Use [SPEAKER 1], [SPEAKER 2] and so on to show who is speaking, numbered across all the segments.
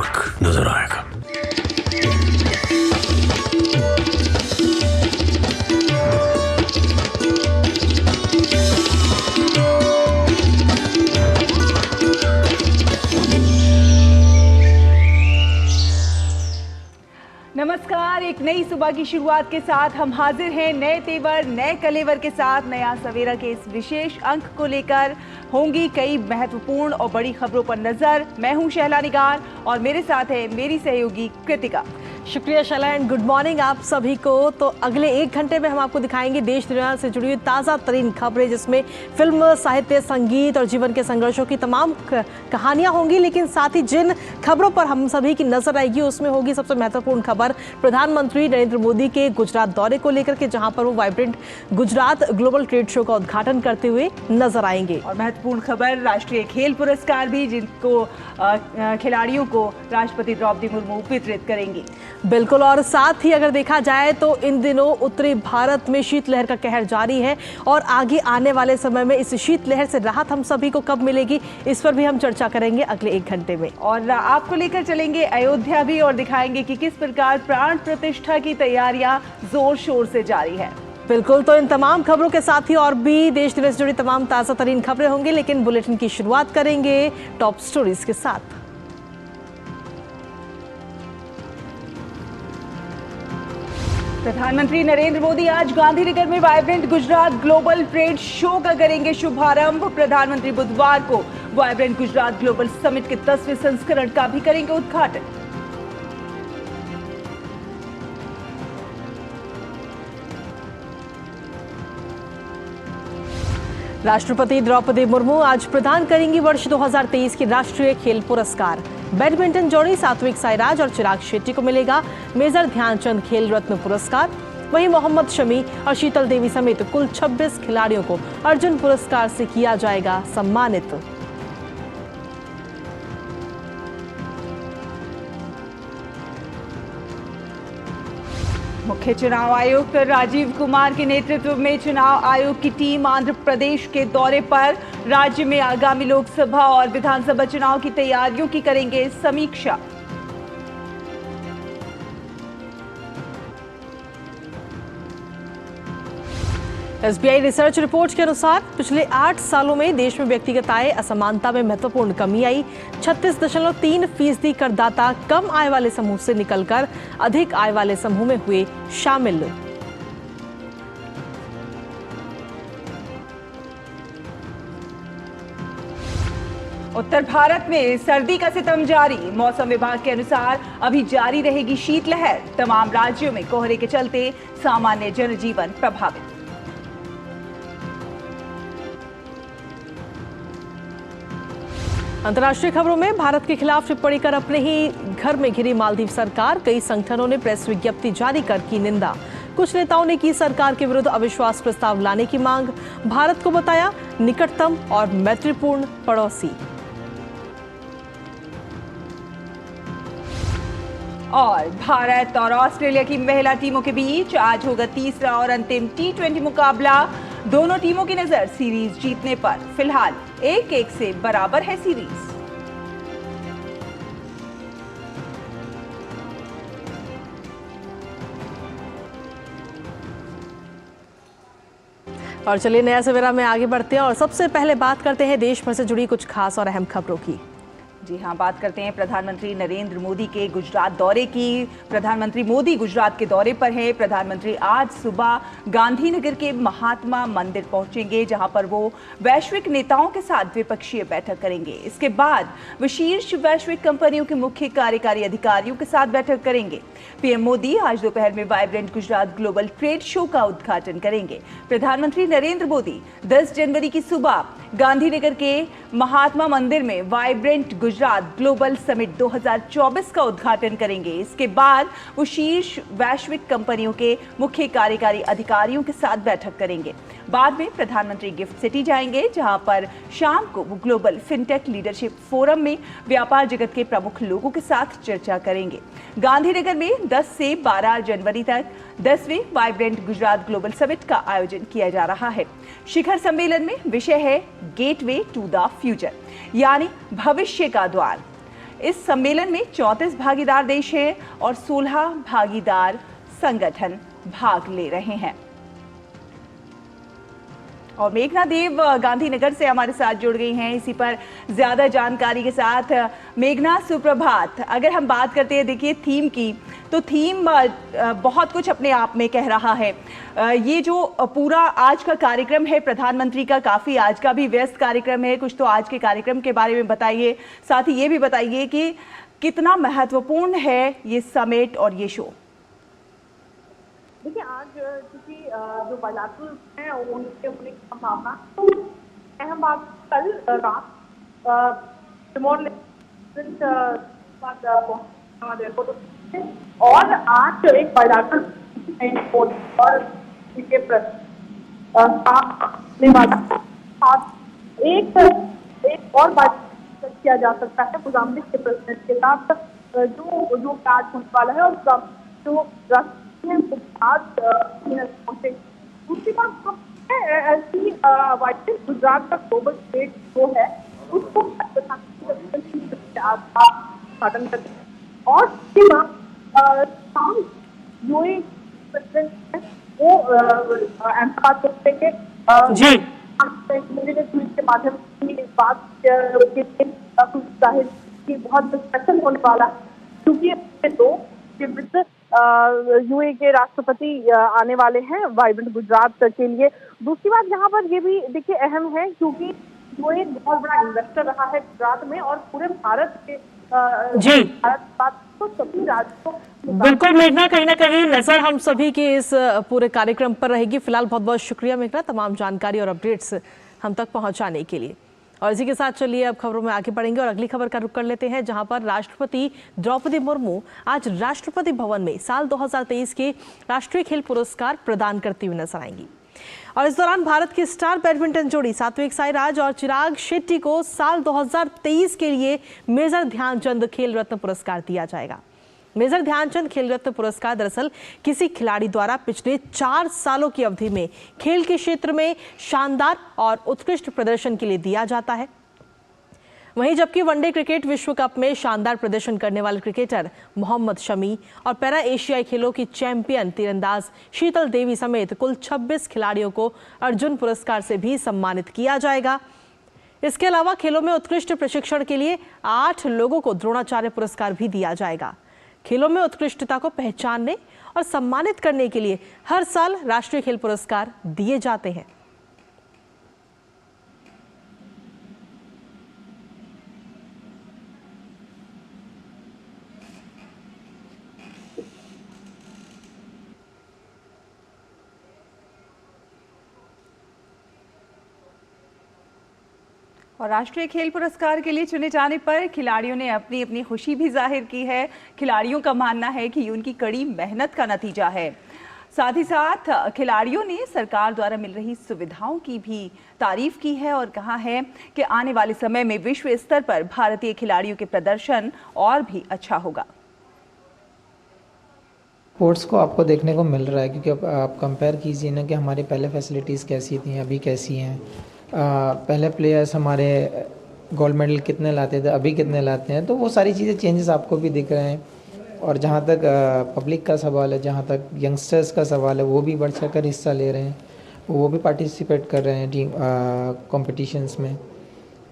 [SPEAKER 1] फर्क नजर आएगा।
[SPEAKER 2] नमस्कार, एक नई सुबह की शुरुआत के साथ हम हाजिर हैं नए तेवर नए कलेवर के साथ। नया सवेरा के इस विशेष अंक को लेकर होंगी कई महत्वपूर्ण और बड़ी खबरों पर नजर। मैं हूं शहला निगार और मेरे साथ है मेरी सहयोगी कृतिका।
[SPEAKER 3] शुक्रिया शैला एंड गुड मॉर्निंग आप सभी को। तो अगले 1 घंटे में हम आपको दिखाएंगे देश दुनिया से जुड़ी हुई ताज़ा तरीन खबरें, जिसमें फिल्म, साहित्य, संगीत और जीवन के संघर्षों की तमाम कहानियां होंगी। लेकिन साथ ही जिन खबरों पर हम सभी की नजर आएगी उसमें होगी सबसे महत्वपूर्ण खबर प्रधानमंत्री नरेंद्र मोदी के गुजरात दौरे को लेकर के, जहां पर वो vibrant Gujarat global trade show का उद्घाटन करते हुए नजर आएंगे।
[SPEAKER 2] और महत्वपूर्ण खबर राष्ट्रीय खेल पुरस्कार भी, जिनको खिलाड़ियों को राष्ट्रपति द्रौपदी मुर्मू वितरित करेंगी।
[SPEAKER 3] बिल्कुल, और साथ ही अगर देखा जाए तो इन दिनों उत्तरी भारत में शीतलहर का कहर जारी है और आगे आने वाले समय में इस शीतलहर से राहत हम सभी को कब मिलेगी, इस पर भी हम चर्चा करेंगे अगले 1 घंटे में।
[SPEAKER 2] और आपको लेकर चलेंगे अयोध्या भी और दिखाएंगे कि किस प्रकार प्राण प्रतिष्ठा की तैयारियां जोर शोर से जारी है।
[SPEAKER 3] बिल्कुल, तो इन तमाम खबरों के साथ ही और भी देश दुनिया से जुड़ी तमाम ताज़ा तरीन खबरें होंगी, लेकिन बुलेटिन की शुरुआत करेंगे टॉप स्टोरीज के साथ।
[SPEAKER 2] प्रधानमंत्री नरेंद्र मोदी आज गांधीनगर में vibrant Gujarat global trade show का करेंगे शुभारंभ। प्रधानमंत्री बुधवार को वाइब्रेंट गुजरात ग्लोबल समिट के 10वें संस्करण का भी करेंगे उद्घाटन।
[SPEAKER 3] राष्ट्रपति द्रौपदी मुर्मू आज प्रदान करेंगी वर्ष 2023 के राष्ट्रीय खेल पुरस्कार। बैडमिंटन जोड़ी सात्विक साईराज और चिराग शेट्टी को मिलेगा मेजर ध्यानचंद खेल रत्न पुरस्कार। वहीं मोहम्मद शमी और शीतल देवी समेत कुल 26 खिलाड़ियों को अर्जुन पुरस्कार से किया जाएगा सम्मानित।
[SPEAKER 2] मुख्य चुनाव आयुक्त राजीव कुमार के नेतृत्व में चुनाव आयोग की टीम आंध्र प्रदेश के दौरे पर। राज्य में आगामी लोकसभा और विधानसभा चुनाव की तैयारियों की करेंगे समीक्षा।
[SPEAKER 3] एसबीआई रिसर्च रिपोर्ट के अनुसार पिछले 8 सालों में देश में व्यक्तिगत आय असमानता में महत्वपूर्ण कमी आई। 36.3% करदाता कम आय वाले समूह से निकलकर अधिक आय वाले समूह में हुए शामिल।
[SPEAKER 2] उत्तर भारत में सर्दी का सितम जारी। मौसम विभाग के अनुसार अभी जारी रहेगी शीतलहर। तमाम राज्यों में कोहरे के चलते सामान्य जनजीवन प्रभावित।
[SPEAKER 3] अंतर्राष्ट्रीय खबरों में भारत के खिलाफ टिप्पणी कर अपने ही घर में घिरी मालदीव सरकार। कई संगठनों ने प्रेस विज्ञप्ति जारी कर की निंदा। कुछ नेताओं ने की सरकार के विरुद्ध अविश्वास प्रस्ताव लाने की मांग। भारत को बताया निकटतम और मैत्रीपूर्ण पड़ोसी।
[SPEAKER 2] और भारत और ऑस्ट्रेलिया की महिला टीमों के बीच आज होगा तीसरा और अंतिम T20 मुकाबला। दोनों टीमों की नजर सीरीज जीतने पर। फिलहाल 1-1 से बराबर है सीरीज।
[SPEAKER 3] और चलिए नया सवेरा में आगे बढ़ते हैं और सबसे पहले बात करते हैं देश भर से जुड़ी कुछ खास और अहम खबरों की।
[SPEAKER 2] जी हाँ, बात करते हैं प्रधानमंत्री नरेंद्र मोदी के गुजरात दौरे की। प्रधानमंत्री मोदी गुजरात के दौरे पर हैं। प्रधानमंत्री आज सुबह गांधीनगर के महात्मा मंदिर पहुंचेंगे, जहां पर वो वैश्विक नेताओं के साथ द्विपक्षीय बैठक करेंगे। इसके बाद वो शीर्ष वैश्विक कंपनियों के मुख्य कार्यकारी अधिकारियों के साथ बैठक करेंगे। पीएम मोदी आज दोपहर में vibrant Gujarat global trade show का उद्घाटन करेंगे। प्रधानमंत्री नरेंद्र मोदी 10 जनवरी की सुबह गांधीनगर के महात्मा मंदिर में वाइब्रेंट गुजरात ग्लोबल समिट 2024 का उद्घाटन करेंगे। इसके बाद वो शीर्ष वैश्विक कंपनियों के मुख्य कार्यकारी अधिकारियों के साथ बैठक करेंगे। बाद में प्रधानमंत्री गिफ्ट सिटी जाएंगे, जहां पर शाम को वो ग्लोबल फिनटेक लीडरशिप फोरम में व्यापार जगत के प्रमुख लोगों के साथ चर्चा करेंगे। गांधीनगर में 10 से 12 जनवरी तक 10वें वाइब्रेंट गुजरात ग्लोबल समिट का आयोजन किया जा रहा है। शिखर सम्मेलन में विषय है गेटवे टू द फ्यूचर, यानी भविष्य का द्वार। इस सम्मेलन में 34 भागीदार देश हैं और 16 भागीदार संगठन भाग ले रहे हैं। और मेघना देव गांधीनगर से हमारे साथ जुड़ गई हैं इसी पर ज्यादा जानकारी के साथ। मेघना, सुप्रभात। अगर हम बात करते हैं देखिए थीम की, तो थीम बहुत कुछ अपने आप में कह रहा है। ये जो पूरा आज का कार्यक्रम है प्रधानमंत्री का, काफी आज का भी व्यस्त कार्यक्रम है। कुछ तो आज के कार्यक्रम के बारे में बताइए, साथ ही ये भी बताइए कि कितना महत्वपूर्ण है ये समिट और ये शो।
[SPEAKER 1] देखिए, आज क्योंकि जो बायलैटरल हैं उनके होने की संभावना, तो अहम बात कल रात रिमोट और आज एक बायलैटरल और के एक और बात किया जा सकता है मोजाम्बिक के प्रेसिडेंट के साथ जो आज होने वाला है, और जो आज दूसरी बात ऐसी गुजरात का ग्लोबल स्टेट जो है उसको उद्घाटन करते हैं। और उसके बाद यूएई प्रेसिडेंट है वो अहमदाबाद करते हैं ट्वीट के माध्यम से इस बात जाहिर की बहुत स्पेशल होने वाला है, क्योंकि दो यूएई के राष्ट्रपति आने वाले हैं वाइब्रेंट गुजरात के लिए। दूसरी बात यहाँ पर ये भी देखिए अहम है, क्योंकि यूएई बहुत बड़ा इन्वेस्टर रहा है गुजरात में और पूरे भारत के भारत तो सभी राज्यों।
[SPEAKER 3] बिल्कुल मेघना, कहीं ना कहीं नजर हम सभी के इस पूरे कार्यक्रम पर रहेगी। फिलहाल बहुत बहुत शुक्रिया मेघना, तमाम जानकारी और अपडेट्स हम तक पहुंचाने के लिए। और इसी के साथ चलिए अब खबरों में आगे बढ़ेंगे और अगली खबर का रुख कर लेते हैं, जहां पर राष्ट्रपति द्रौपदी मुर्मू आज राष्ट्रपति भवन में साल 2023 के राष्ट्रीय खेल पुरस्कार प्रदान करती हुई नजर आएंगी। और इस दौरान भारत की स्टार बैडमिंटन जोड़ी सात्विक साईराज और चिराग शेट्टी को साल 2023 के लिए मेजर ध्यानचंद खेल रत्न पुरस्कार दिया जाएगा। मेजर ध्यानचंद खेल रत्न पुरस्कार दरअसल किसी खिलाड़ी द्वारा पिछले 4 सालों की अवधि में खेल के क्षेत्र में शानदार और उत्कृष्ट प्रदर्शन के लिए दिया जाता है। वहीं जबकि वनडे क्रिकेट विश्व कप में शानदार प्रदर्शन करने वाले क्रिकेटर मोहम्मद शमी और पैरा एशियाई खेलों की चैंपियन तीरंदाज शीतल देवी समेत कुल 26 खिलाड़ियों को अर्जुन पुरस्कार से भी सम्मानित किया जाएगा। इसके अलावा खेलों में उत्कृष्ट प्रशिक्षण के लिए 8 लोगों को द्रोणाचार्य पुरस्कार भी दिया जाएगा। खेलों में उत्कृष्टता को पहचानने और सम्मानित करने के लिए हर साल राष्ट्रीय खेल पुरस्कार दिए जाते हैं।
[SPEAKER 2] और राष्ट्रीय खेल पुरस्कार के लिए चुने जाने पर खिलाड़ियों ने अपनी अपनी खुशी भी जाहिर की है। खिलाड़ियों का मानना है कि उनकी कड़ी मेहनत का नतीजा है। साथ ही साथ खिलाड़ियों ने सरकार द्वारा मिल रही सुविधाओं की भी तारीफ की है और कहा है कि आने वाले समय में विश्व स्तर पर भारतीय खिलाड़ियों के प्रदर्शन और भी अच्छा होगा।
[SPEAKER 4] स्पोर्ट्स को आपको देखने को मिल रहा है, क्योंकि आप कंपेयर कीजिए ना कि हमारी पहले फैसिलिटीज़ कैसी थी, अभी कैसी हैं। पहले प्लेयर्स हमारे गोल्ड मेडल कितने लाते थे, अभी कितने लाते हैं, तो वो सारी चीज़ें चेंजेस आपको भी दिख रहे हैं। और जहाँ तक पब्लिक का सवाल है, जहाँ तक यंगस्टर्स का सवाल है, वो भी बढ़ चढ़ कर हिस्सा ले रहे हैं, वो भी पार्टिसिपेट कर रहे हैं टीम कॉम्पिटिशन्स में।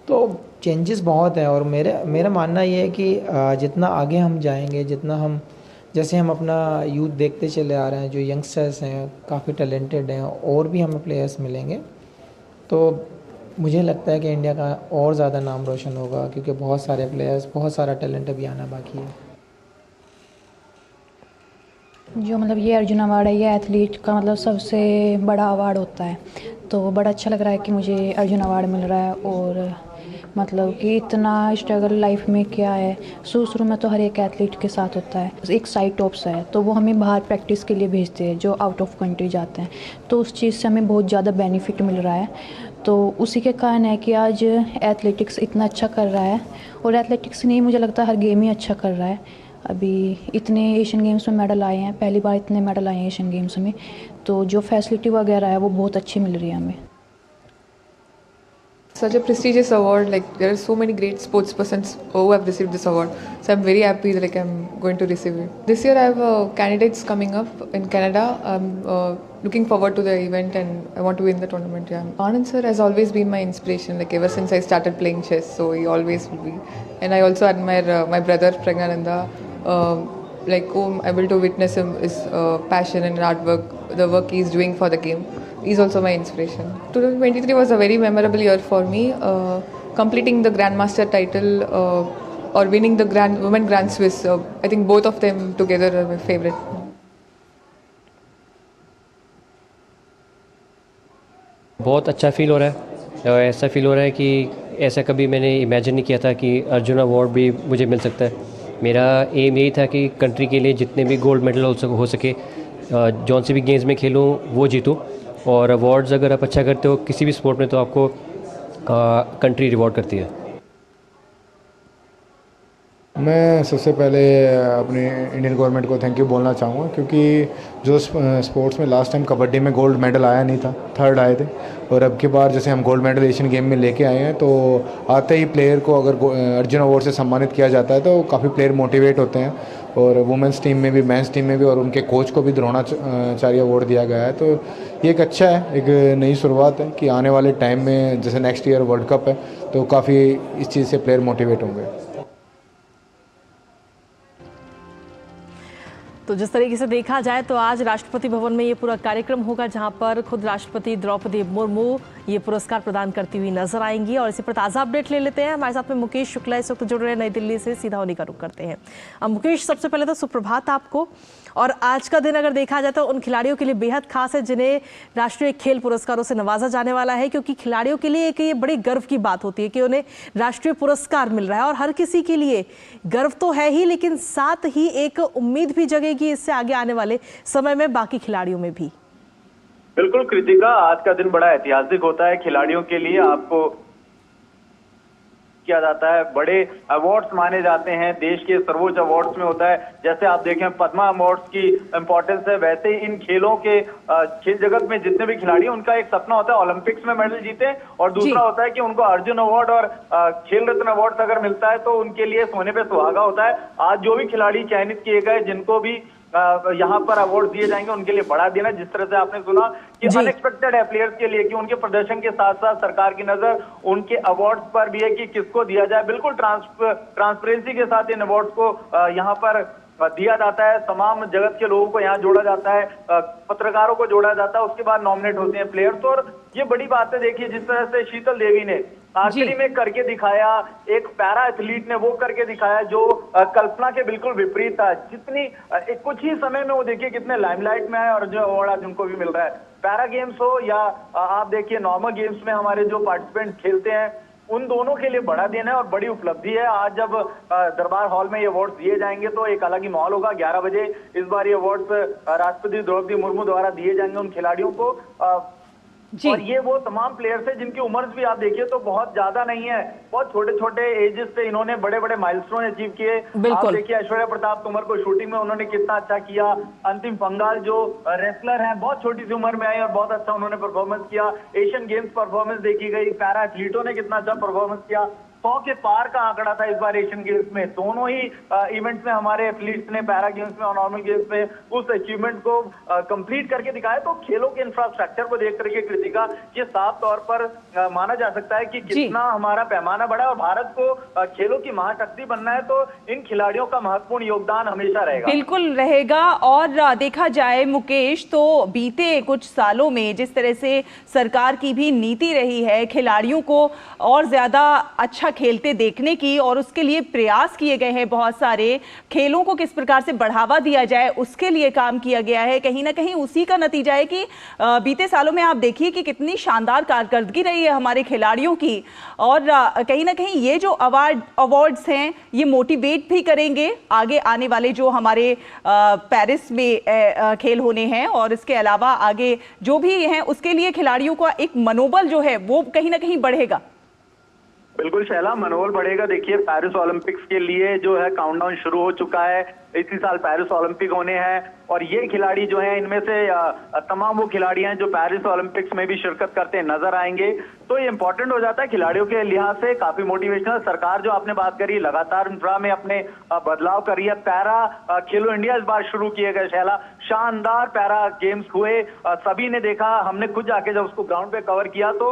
[SPEAKER 4] तो चेंजेस बहुत हैं। और मेरा मानना ये है कि जितना आगे हम जाएंगे, जितना हम जैसे हम अपना यूथ देखते चले आ रहे हैं, जो यंगस्टर्स हैं काफ़ी टैलेंटेड हैं, और भी हमें प्लेयर्स मिलेंगे, तो मुझे लगता है कि इंडिया का और ज़्यादा नाम रोशन होगा, क्योंकि बहुत सारे प्लेयर्स, बहुत सारा टैलेंट अभी आना बाकी है।
[SPEAKER 5] जो मतलब ये अर्जुन अवार्ड है, ये एथलीट का मतलब सबसे बड़ा अवार्ड होता है, तो बड़ा अच्छा लग रहा है कि मुझे अर्जुन अवार्ड मिल रहा है। और मतलब कि इतना स्ट्रगल लाइफ में क्या है, शुरू में तो हर एक एथलीट के साथ होता है। एक साइड टॉप्स है तो वो हमें बाहर प्रैक्टिस के लिए भेजते हैं, जो आउट ऑफ कंट्री जाते हैं, तो उस चीज़ से हमें बहुत ज़्यादा बेनिफिट मिल रहा है। तो उसी के कारण है कि आज एथलेटिक्स इतना अच्छा कर रहा है। और एथलेटिक्स नहीं, मुझे लगता है हर गेम ही अच्छा कर रहा है। अभी इतने एशियन गेम्स में मेडल आए हैं, पहली बार इतने मेडल आए हैं एशियन गेम्स में, तो जो फैसिलिटी वगैरह है वो बहुत अच्छी मिल रही है हमें।
[SPEAKER 6] such a prestigious award. Like there are so many great sports persons who have received this award. So I'm very happy that I'm going to receive it. This year I have candidates coming up in Canada. I'm looking forward to the event and I want to win the tournament. Yeah. Anand sir has always been my inspiration. Like ever since I started playing chess, so he always will be. And I also admire my brother Pragnananda. Like whom I'm able to witness his passion and hard work, the work he's doing for the game. He's also my inspiration. 2023 was a very memorable year for me. Completing the Grandmaster title or winning the Women Grand Swiss. I think both of them together are my favorite.
[SPEAKER 7] बहुत अच्छा feel हो रहा है और ऐसा feel हो रहा है कि ऐसा कभी मैंने इमेजिन नहीं किया था कि अर्जुन अवार्ड भी मुझे मिल सकता है। मेरा एम यही था कि कंट्री के लिए जितने भी गोल्ड मेडल हो सके जौन से भी गेम्स में खेलूं वो जीतूं। और अवार्ड्स अगर आप अच्छा करते हो किसी भी स्पोर्ट में तो आपको कंट्री रिवॉर्ड करती है।
[SPEAKER 8] मैं सबसे पहले अपनी इंडियन गवर्नमेंट को थैंक यू बोलना चाहूँगा, क्योंकि जो स्पोर्ट्स में लास्ट टाइम कबड्डी में गोल्ड मेडल आया नहीं था, थर्ड आए थे, और अब की बार जैसे हम गोल्ड मेडल एशियन गेम में लेके आए हैं, तो आते ही प्लेयर को अगर अर्जुन अवार्ड से सम्मानित किया जाता है तो काफ़ी प्लेयर मोटिवेट होते हैं। और वुमेंस टीम में भी, मेंस टीम में भी, और उनके कोच को भी द्रोणाचार्य अवार्ड दिया गया है। तो ये एक अच्छा है, एक नई शुरुआत है कि आने वाले टाइम में जैसे नेक्स्ट ईयर वर्ल्ड कप है तो काफ़ी इस चीज़ से प्लेयर मोटिवेट होंगे।
[SPEAKER 3] तो जिस तरीके से देखा जाए तो आज राष्ट्रपति भवन में ये पूरा कार्यक्रम होगा, जहां पर खुद राष्ट्रपति द्रौपदी मुर्मू ये पुरस्कार प्रदान करती हुई नजर आएंगी। और इसी पर ताज़ा अपडेट ले लेते हैं। हमारे साथ में मुकेश शुक्ला इस वक्त जुड़ रहे हैं नई दिल्ली से, सीधा उन्हीं का रुख करते हैं। अब मुकेश, सबसे पहले तो सुप्रभात आपको। और आज का दिन अगर देखा जाए तो उन खिलाड़ियों के लिए बेहद खास है जिन्हें राष्ट्रीय खेल पुरस्कारों से नवाजा जाने वाला है, क्योंकि खिलाड़ियों के लिए एक ये बड़ी गर्व की बात होती है कि उन्हें राष्ट्रीय पुरस्कार मिल रहा है। और हर किसी के लिए गर्व तो है ही, लेकिन साथ ही एक उम्मीद भी जगेगी इससे आगे आने वाले समय में बाकी खिलाड़ियों में भी।
[SPEAKER 9] बिल्कुल कृतिका, आज का दिन बड़ा ऐतिहासिक होता है खिलाड़ियों के लिए। आपको किया जाता है, बड़े अवार्ड्स माने जाते हैं, देश के सर्वोच्च अवार्ड्स में होता है। जैसे आप देखें पद्मा अवार्ड्स की इंपॉर्टेंस है, वैसे ही इन खेलों के खेल जगत में जितने भी खिलाड़ी हैं उनका एक सपना होता है ओलंपिक्स में मेडल जीते, और दूसरा होता है कि उनको अर्जुन अवार्ड और खेल रत्न अवार्ड अगर मिलता है तो उनके लिए सोने पे सुहागा होता है। आज जो भी खिलाड़ी चयनित किए गए जिनको भी यहाँ पर अवार्ड दिए जाएंगे उनके लिए बड़ा दिन है। जिस तरह से आपने सुना कि अनएक्सपेक्टेड है प्लेयर्स के लिए कि उनके प्रदर्शन के साथ साथ सरकार की नजर उनके अवार्ड्स पर भी है कि किसको दिया जाए। बिल्कुल ट्रांसपेरेंसी के साथ इन अवार्ड्स को यहाँ पर दिया जाता है, तमाम जगत के लोगों को यहाँ जोड़ा जाता है, पत्रकारों को जोड़ा जाता है, उसके बाद नॉमिनेट होते हैं प्लेयर्स। और ये बड़ी बात है, देखिए जिस तरह से शीतल देवी ने आखिरी में करके दिखाया, एक पैरा एथलीट ने वो करके दिखाया जो कल्पना के बिल्कुल विपरीत था। जितनी कुछ ही समय में वो देखिए कितने लाइमलाइट में आए और जो अवार्ड आज उनको भी मिल रहा है। पैरा गेम्स हो या आप देखिए नॉर्मल गेम्स में हमारे जो पार्टिसिपेंट खेलते हैं उन दोनों के लिए बड़ा दिन है और बड़ी उपलब्धि है। आज जब दरबार हॉल में ये अवार्ड दिए जाएंगे तो एक अलग ही माहौल होगा। 11 बजे इस बार ये अवार्ड राष्ट्रपति द्रौपदी मुर्मू द्वारा दिए जाएंगे उन खिलाड़ियों को। और ये वो तमाम प्लेयर्स हैं जिनकी उम्र भी आप देखिए तो बहुत ज्यादा नहीं है, बहुत छोटे छोटे एजेस से इन्होंने बड़े बड़े माइलस्टोन अचीव किए। आप देखिए ऐश्वर्या प्रताप तोमर को शूटिंग में उन्होंने कितना अच्छा किया। अंतिम पंगाल जो रेसलर हैं बहुत छोटी सी उम्र में आए और बहुत अच्छा उन्होंने परफॉर्मेंस किया। एशियन गेम्स परफॉर्मेंस देखी गई, पैरा एथलीटों ने कितना अच्छा परफॉर्मेंस किया। 100 के पार का आंकड़ा था इस बार एशियन गेम्स में। दोनों ही इवेंट्स में हमारे एथलीट्स ने, पैरा गेम्स में और नॉर्मल गेम्स में, उस अचीवमेंट को कंप्लीट करके दिखाया। तो खेलों के इंफ्रास्ट्रक्चर को देख करके कृतिका ये साफ तौर पर माना जा सकता है कि कितना हमारा पैमाना बढ़ा है और भारत को खेलों की महाशक्ति बनना है तो इन खिलाड़ियों का महत्वपूर्ण योगदान हमेशा रहेगा।
[SPEAKER 2] बिल्कुल रहेगा। और देखा जाए मुकेश तो बीते कुछ सालों में जिस तरह से सरकार की भी नीति रही है खिलाड़ियों को और ज्यादा अच्छा खेलते देखने की, और उसके लिए प्रयास किए गए हैं बहुत सारे, खेलों को किस प्रकार से बढ़ावा दिया जाए उसके लिए काम किया गया है। कहीं ना कहीं उसी का नतीजा है कि बीते सालों में आप देखिए कि कितनी शानदार कारकर्दगी रही है हमारे खिलाड़ियों की। और कहीं ना कहीं ये जो अवार्ड्स हैं ये मोटिवेट भी करेंगे आगे आने वाले जो हमारे पेरिस में खेल होने हैं, और इसके अलावा आगे जो भी हैं उसके लिए खिलाड़ियों का एक मनोबल जो है वो कहीं ना कहीं बढ़ेगा।
[SPEAKER 9] बिल्कुल शैला, मनोबल बढ़ेगा। देखिए पेरिस ओलंपिक्स के लिए जो है काउंटडाउन शुरू हो चुका है। इसी साल पेरिस ओलंपिक होने हैं और ये खिलाड़ी जो हैं इनमें से तमाम वो खिलाड़ी हैं जो पेरिस ओलंपिक्स में भी शिरकत करते नजर आएंगे। तो ये इंपॉर्टेंट हो जाता है खिलाड़ियों के लिहाज से, काफी मोटिवेशनल। सरकार जो आपने बात करी लगातार इंफ्रा में अपने बदलाव कर रही है। पैरा खेलो इंडिया इस बार शुरू किए गए शैला, शानदार पैरा गेम्स हुए, सभी ने देखा, हमने खुद जाके जब उसको ग्राउंड पे कवर किया तो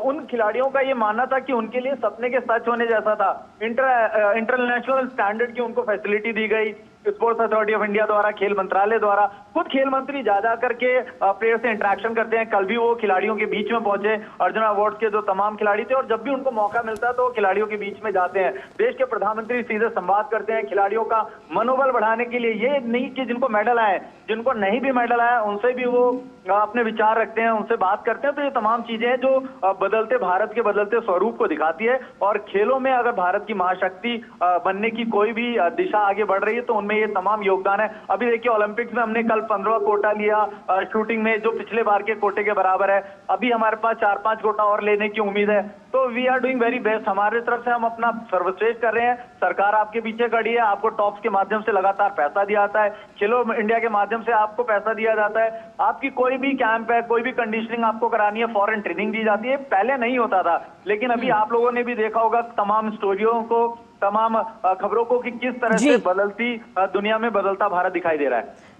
[SPEAKER 9] उन खिलाड़ियों का ये मानना था कि उनके लिए सपने के सच होने जैसा था। इंटरनेशनल स्टैंडर्ड की उनको फैसिलिटी दी गई स्पोर्ट्स अथॉरिटी ऑफ इंडिया द्वारा, खेल मंत्रालय द्वारा। खुद खेल मंत्री जा करके प्लेयर से इंटरेक्शन करते हैं। कल भी वो खिलाड़ियों के बीच में पहुंचे, अर्जुन अवार्ड के जो तमाम खिलाड़ी थे, और जब भी उनको मौका मिलता है तो वो खिलाड़ियों के बीच में जाते हैं। देश के प्रधानमंत्री सीधे संवाद करते हैं खिलाड़ियों का मनोबल बढ़ाने के लिए। ये नहीं कि जिनको मेडल आए, जिनको नहीं भी मेडल आया उनसे भी वो अपने विचार रखते हैं, उनसे बात करते हैं। तो ये तमाम चीजें हैं जो बदलते भारत के बदलते स्वरूप को दिखाती है। और खेलों में अगर भारत की महाशक्ति बनने की कोई भी दिशा आगे बढ़ रही है तो उनमें ये तमाम योगदान है। अभी देखिए ओलंपिक्स में हमने कल 15 कोटा लिया शूटिंग में, जो पिछले बार के कोटे के बराबर है। अभी हमारे पास 4-5 कोटा और लेने की उम्मीद है। तो we are doing very best. हमारे तरफ से हम अपना सर्वश्रेष्ठ कर रहे हैं। सरकार आपके पीछे खड़ी है, आपको टॉप्स के माध्यम से लगातार पैसा दिया जाता है, खेलो इंडिया के माध्यम से आपको पैसा दिया जाता है। आपकी कोई भी कैंप है, कोई भी कंडीशनिंग आपको करानी है, फॉरेन ट्रेनिंग दी जाती है। पहले नहीं होता था, लेकिन अभी आप लोगों ने भी देखा होगा तमाम स्टोरियों को, तमाम खबरों को कि किस तरह से बदलती दुनिया में बदलता भारत दिखाई दे रहा है।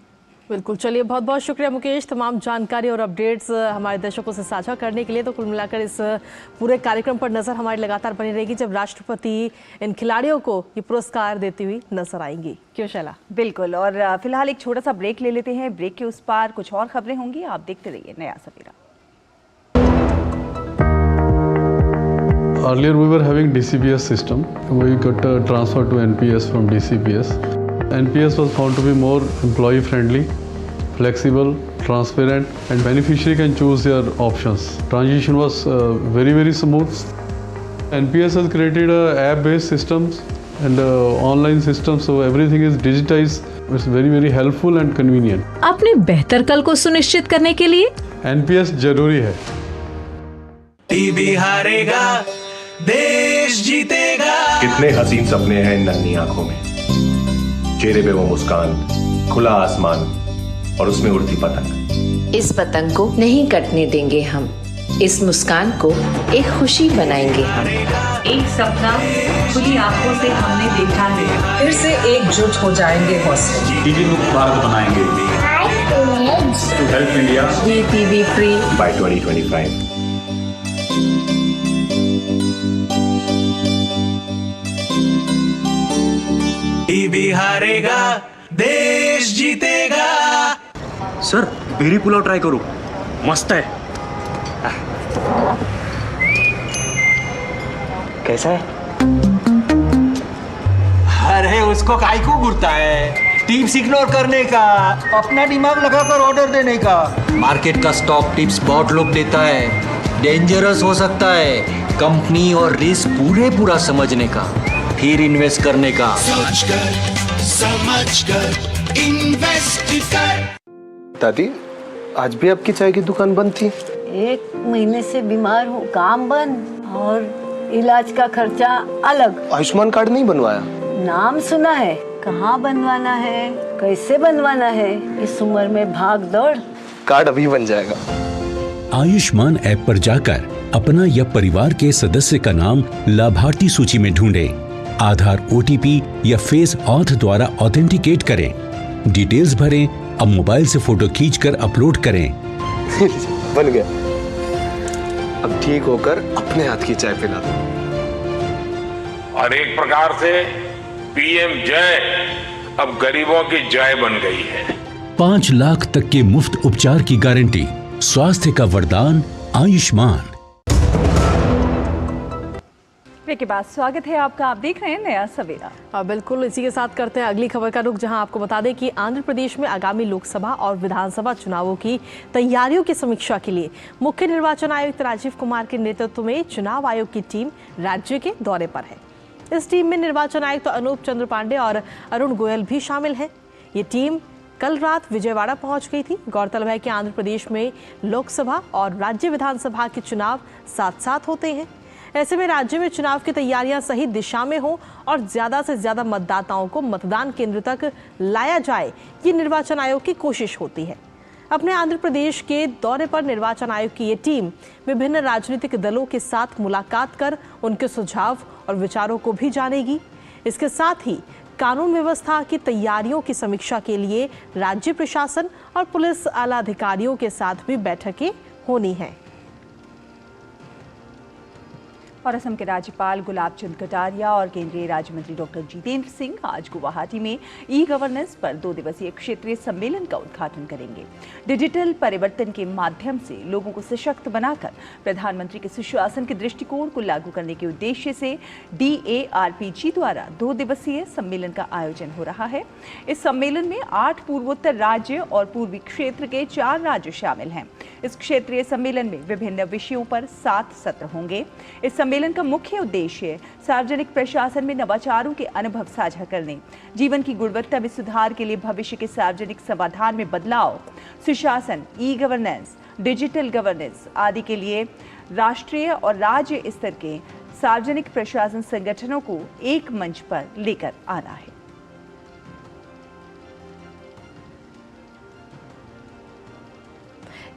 [SPEAKER 3] बिल्कुल, चलिए बहुत बहुत शुक्रिया मुकेश, तमाम जानकारी और अपडेट्स हमारे दर्शकों से साझा करने के लिए। तो कुल मिलाकर इस पूरे कार्यक्रम पर नज़र हमारी लगातार बनी रहेगी जब राष्ट्रपति इन खिलाड़ियों को ये पुरस्कार देती हुई नजर आएंगी। क्यों शैला?
[SPEAKER 2] बिल्कुल, और फिलहाल एक छोटा सा ब्रेक ले लेते हैं। ब्रेक के उस पार कुछ और खबरें होंगी, आप देखते रहिए नया सवेरा।
[SPEAKER 10] Earlier we were having DCPS system. We got transferred to NPS from DCPS. NPS was found to be more employee friendly, flexible, transparent, and beneficiary can choose their options. Transition was very smooth. NPS has created app-based systems and online systems, so everything is digitized. It's very helpful and convenient.
[SPEAKER 11] अपने बेहतर कल को सुनिश्चित करने के लिए
[SPEAKER 10] NPS जरूरी है।
[SPEAKER 12] टीबी हारेगा, देश जीतेगा।
[SPEAKER 13] कितने हसीन सपने हैं इन नन्ही आंखों में, चेहरे पे वो मुस्कान, खुला आसमान और उसमें उड़ती पतंग।
[SPEAKER 14] इस पतंग को नहीं कटने देंगे हम, इस मुस्कान को एक खुशी बनाएंगे हम।
[SPEAKER 11] एक सपना खुली आंखों से हमने देखा है, फिर से एकजुट हो जाएंगे हौसले।
[SPEAKER 13] टीबी मुक्त भारत बनाएंगे, to help India
[SPEAKER 11] be TB free
[SPEAKER 13] by 2025।
[SPEAKER 12] TB हारेगा, देश जीतेगा।
[SPEAKER 15] सर बेरी पुलाव ट्राई करो, मस्त है। कैसा है?
[SPEAKER 12] अरे उसको काहे को घुरता है, टिप्स इग्नोर करने का, अपना दिमाग लगाकर ऑर्डर देने का।
[SPEAKER 16] मार्केट का स्टॉक टिप्स बहुत लोग देता है, डेंजरस हो सकता है। कंपनी और रिस्क पूरा समझने का, फिर इन्वेस्ट करने का।
[SPEAKER 12] सोच कर समझ कर इन्वेस्ट कर।
[SPEAKER 17] दादी, आज भी आपकी चाय की दुकान बंद थी?
[SPEAKER 18] 1 महीने से बीमार हूँ, काम बंद और इलाज का खर्चा अलग।
[SPEAKER 17] आयुष्मान कार्ड नहीं बनवाया?
[SPEAKER 18] नाम सुना है, कहाँ बनवाना है, कैसे बनवाना है, इस उम्र में भाग दौड़।
[SPEAKER 17] कार्ड अभी बन जाएगा।
[SPEAKER 19] आयुष्मान ऐप पर जाकर अपना या परिवार के सदस्य का नाम लाभार्थी सूची में ढूंढें, आधार, OTP या फेस ऑथ द्वारा ऑथेंटिकेट करें, डिटेल्स भरें, अब मोबाइल से फोटो खींचकर अपलोड करें।
[SPEAKER 17] बन गया। अब ठीक होकर अपने हाथ की चाय पिला दो।
[SPEAKER 20] और एक प्रकार से PM जय अब गरीबों की जय बन गई है।
[SPEAKER 19] 5 लाख तक के मुफ्त उपचार की गारंटी, स्वास्थ्य का वरदान आयुष्मान।
[SPEAKER 2] के बाद स्वागत है आपका, आप देख रहे हैं नया सवेरा।
[SPEAKER 3] बिल्कुल, इसी के साथ करते हैं अगली खबर का रुख, जहां आपको बता दें कि आंध्र प्रदेश में आगामी लोकसभा और विधानसभा चुनावों की तैयारियों की समीक्षा के लिए मुख्य निर्वाचन आयुक्त राजीव कुमार के नेतृत्व में चुनाव आयोग की टीम राज्य के दौरे पर है। इस टीम में निर्वाचन आयुक्त अनूप चंद्र पांडे और अरुण गोयल भी शामिल है। ये टीम कल रात विजयवाड़ा पहुंच गई थी। गौरतलब है कि आंध्र प्रदेश में लोकसभा और राज्य विधानसभा के चुनाव साथ साथ होते हैं। ऐसे में राज्य में चुनाव की तैयारियां सही दिशा में हो और ज्यादा से ज्यादा मतदाताओं को मतदान केंद्र तक लाया जाए, ये निर्वाचन आयोग की कोशिश होती है। अपने आंध्र प्रदेश के दौरे पर निर्वाचन आयोग की ये टीम विभिन्न राजनीतिक दलों के साथ मुलाकात कर उनके सुझाव और विचारों को भी जानेगी। इसके साथ ही कानून व्यवस्था की तैयारियों की समीक्षा के लिए राज्य प्रशासन और पुलिस आला अधिकारियों के साथ भी बैठकें होनी हैं।
[SPEAKER 2] और असम के राज्यपाल गुलाब चंद कटारिया और केंद्रीय राज्य मंत्री डॉक्टर जितेंद्र सिंह आज गुवाहाटी में ई गवर्नेंस पर 2 दिवसीय क्षेत्रीय सम्मेलन का उद्घाटन करेंगे। डिजिटल परिवर्तन के माध्यम से लोगों को सशक्त बनाकर प्रधानमंत्री के सुशासन के दृष्टिकोण को लागू करने के उद्देश्य से DARPG द्वारा 2 दिवसीय सम्मेलन का आयोजन हो रहा है। इस सम्मेलन में 8 पूर्वोत्तर राज्य और पूर्वी क्षेत्र के 4 राज्य शामिल हैं। इस क्षेत्रीय सम्मेलन में विभिन्न विषयों पर 7 सत्र होंगे। इस सम्मेलन का मुख्य उद्देश्य सार्वजनिक प्रशासन में नवाचारों के अनुभव साझा करने, जीवन की गुणवत्ता में सुधार के लिए भविष्य के सार्वजनिक समाधान में बदलाव, सुशासन, ई गवर्नेंस, डिजिटल गवर्नेंस आदि के लिए राष्ट्रीय और राज्य स्तर के सार्वजनिक प्रशासन संगठनों को एक मंच पर लेकर आना है।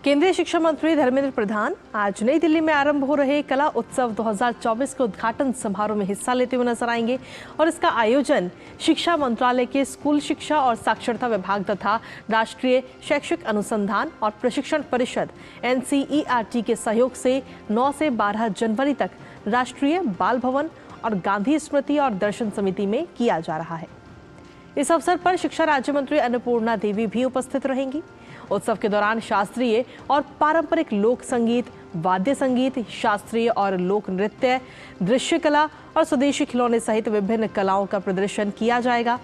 [SPEAKER 3] केंद्रीय शिक्षा मंत्री धर्मेंद्र प्रधान आज नई दिल्ली में आरंभ हो रहे कला उत्सव 2024 के उद्घाटन समारोह में हिस्सा लेते हुए नजर आएंगे और इसका आयोजन शिक्षा मंत्रालय के स्कूल शिक्षा और साक्षरता विभाग तथा राष्ट्रीय शैक्षिक अनुसंधान और प्रशिक्षण परिषद NCERT के सहयोग से 9 से 12 जनवरी तक राष्ट्रीय बाल भवन और गांधी स्मृति और दर्शन समिति में किया जा रहा है। इस अवसर पर शिक्षा राज्य मंत्री अन्नपूर्णा देवी भी उपस्थित रहेंगी। उत्सव के दौरान शास्त्रीय और पारंपरिक लोक संगीत, वाद्य संगीत, शास्त्रीय और लोक नृत्य, दृश्य कला और स्वदेशी खिलौने सहित विभिन्न कलाओं का प्रदर्शन किया जाएगा।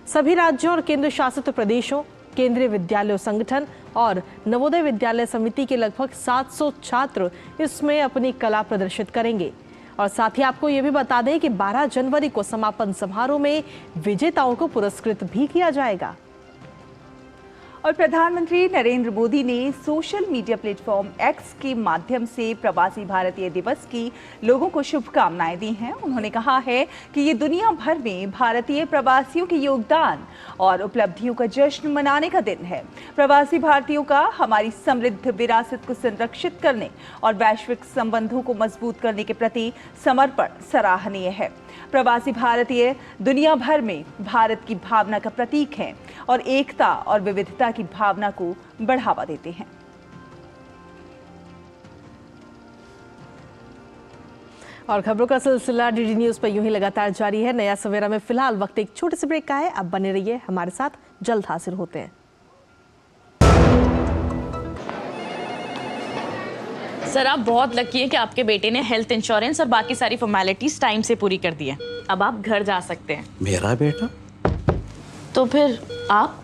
[SPEAKER 3] सभी राज्यों और केंद्र शासित प्रदेशों, केंद्रीय विद्यालय संगठन और नवोदय विद्यालय समिति के लगभग 700 छात्र इसमें अपनी कला प्रदर्शित करेंगे। और साथ ही आपको ये भी बता दें कि 12 जनवरी को समापन समारोह में विजेताओं को पुरस्कृत भी किया जाएगा।
[SPEAKER 2] और प्रधानमंत्री नरेंद्र मोदी ने सोशल मीडिया प्लेटफॉर्म X के माध्यम से प्रवासी भारतीय दिवस की लोगों को शुभकामनाएं दी हैं। उन्होंने कहा है कि ये दुनिया भर में भारतीय प्रवासियों के योगदान और उपलब्धियों का जश्न मनाने का दिन है। प्रवासी भारतीयों का हमारी समृद्ध विरासत को संरक्षित करने और वैश्विक संबंधों को मजबूत करने के प्रति समर्पण सराहनीय है। प्रवासी भारतीय दुनिया भर में भारत की भावना का प्रतीक हैं और एकता और विविधता की भावना को बढ़ावा देते हैं।
[SPEAKER 3] और खबरों का सिलसिला DD न्यूज पर यूं ही लगातार जारी है। नया सवेरा में फिलहाल वक्त एक छोटे से ब्रेक का है। अब बने रहिए हमारे साथ, जल्द हाजिर होते हैं।
[SPEAKER 21] सर, आप बहुत लकी हैं कि आपके बेटे ने हेल्थ इंश्योरेंस और बाकी सारी फॉर्मेलिटीज टाइम से पूरी कर दी है। अब आप घर जा सकते हैं।
[SPEAKER 15] मेरा बेटा?
[SPEAKER 21] तो फिर आप?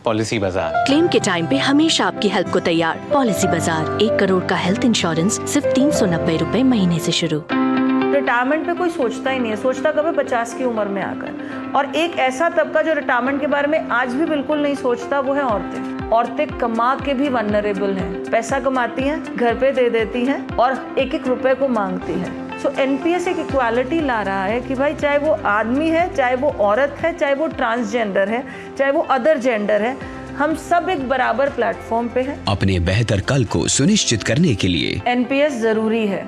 [SPEAKER 22] पॉलिसी बाजार।
[SPEAKER 23] क्लेम के टाइम पे हमेशा आपकी हेल्प को तैयार। पॉलिसी बाजार, 1 करोड़ का हेल्थ इंश्योरेंस सिर्फ 390 रुपए महीने से शुरू।
[SPEAKER 24] रिटायरमेंट पे कोई सोचता ही नहीं है, सोचता कभी 50 की उम्र में आकर। और एक ऐसा तबका जो रिटायरमेंट के बारे में आज भी बिल्कुल नहीं सोचता, वो है औरतें। औरतें कमा के भी वनरेबल हैं। पैसा कमाती हैं, घर पे दे देती हैं और 1-1 रुपए को मांगती हैं। सो NPS एक इक्वालिटी ला रहा है कि भाई चाहे वो आदमी है, चाहे वो औरत है, चाहे वो ट्रांसजेंडर है, चाहे वो अदर जेंडर है, हम सब एक बराबर प्लेटफॉर्म पे हैं।
[SPEAKER 19] अपने बेहतर कल को सुनिश्चित करने के लिए
[SPEAKER 24] NPS जरूरी है।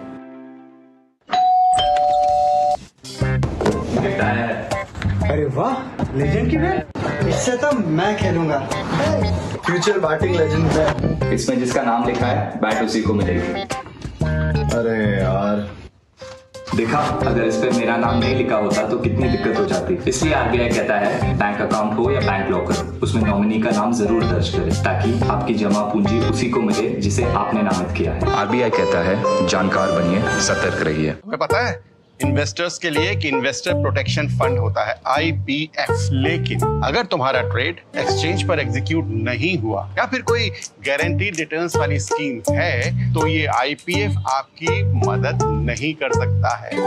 [SPEAKER 12] अरे वाह, लेजेंड की बैट। इससे तो मैं खेलूंगा।
[SPEAKER 17] फ्यूचर बैटिंग लेजेंड है।
[SPEAKER 25] इसमें जिसका नाम लिखा है बैट उसी को मिलेगी।
[SPEAKER 17] अरे यार,
[SPEAKER 25] देखा, अगर इस पे मेरा नाम नहीं लिखा होता तो कितनी दिक्कत हो जाती। इसलिए RBI कहता है बैंक अकाउंट हो या बैंक लॉकर, उसमें नॉमिनी का नाम जरूर दर्ज करें ताकि आपकी जमा पूंजी उसी को मिले जिसे आपने नामित किया है।
[SPEAKER 26] RBI कहता है जानकार बनिए, सतर्क रहिए।
[SPEAKER 27] तुम्हें पता है इन्वेस्टर्स के लिए एक इन्वेस्टर प्रोटेक्शन फंड होता है IPF, लेकिन अगर तुम्हारा ट्रेड एक्सचेंज पर एग्जीक्यूट नहीं हुआ या फिर कोई गारंटीड रिटर्न्स वाली स्कीम है तो ये IPF आपकी मदद नहीं कर सकता है।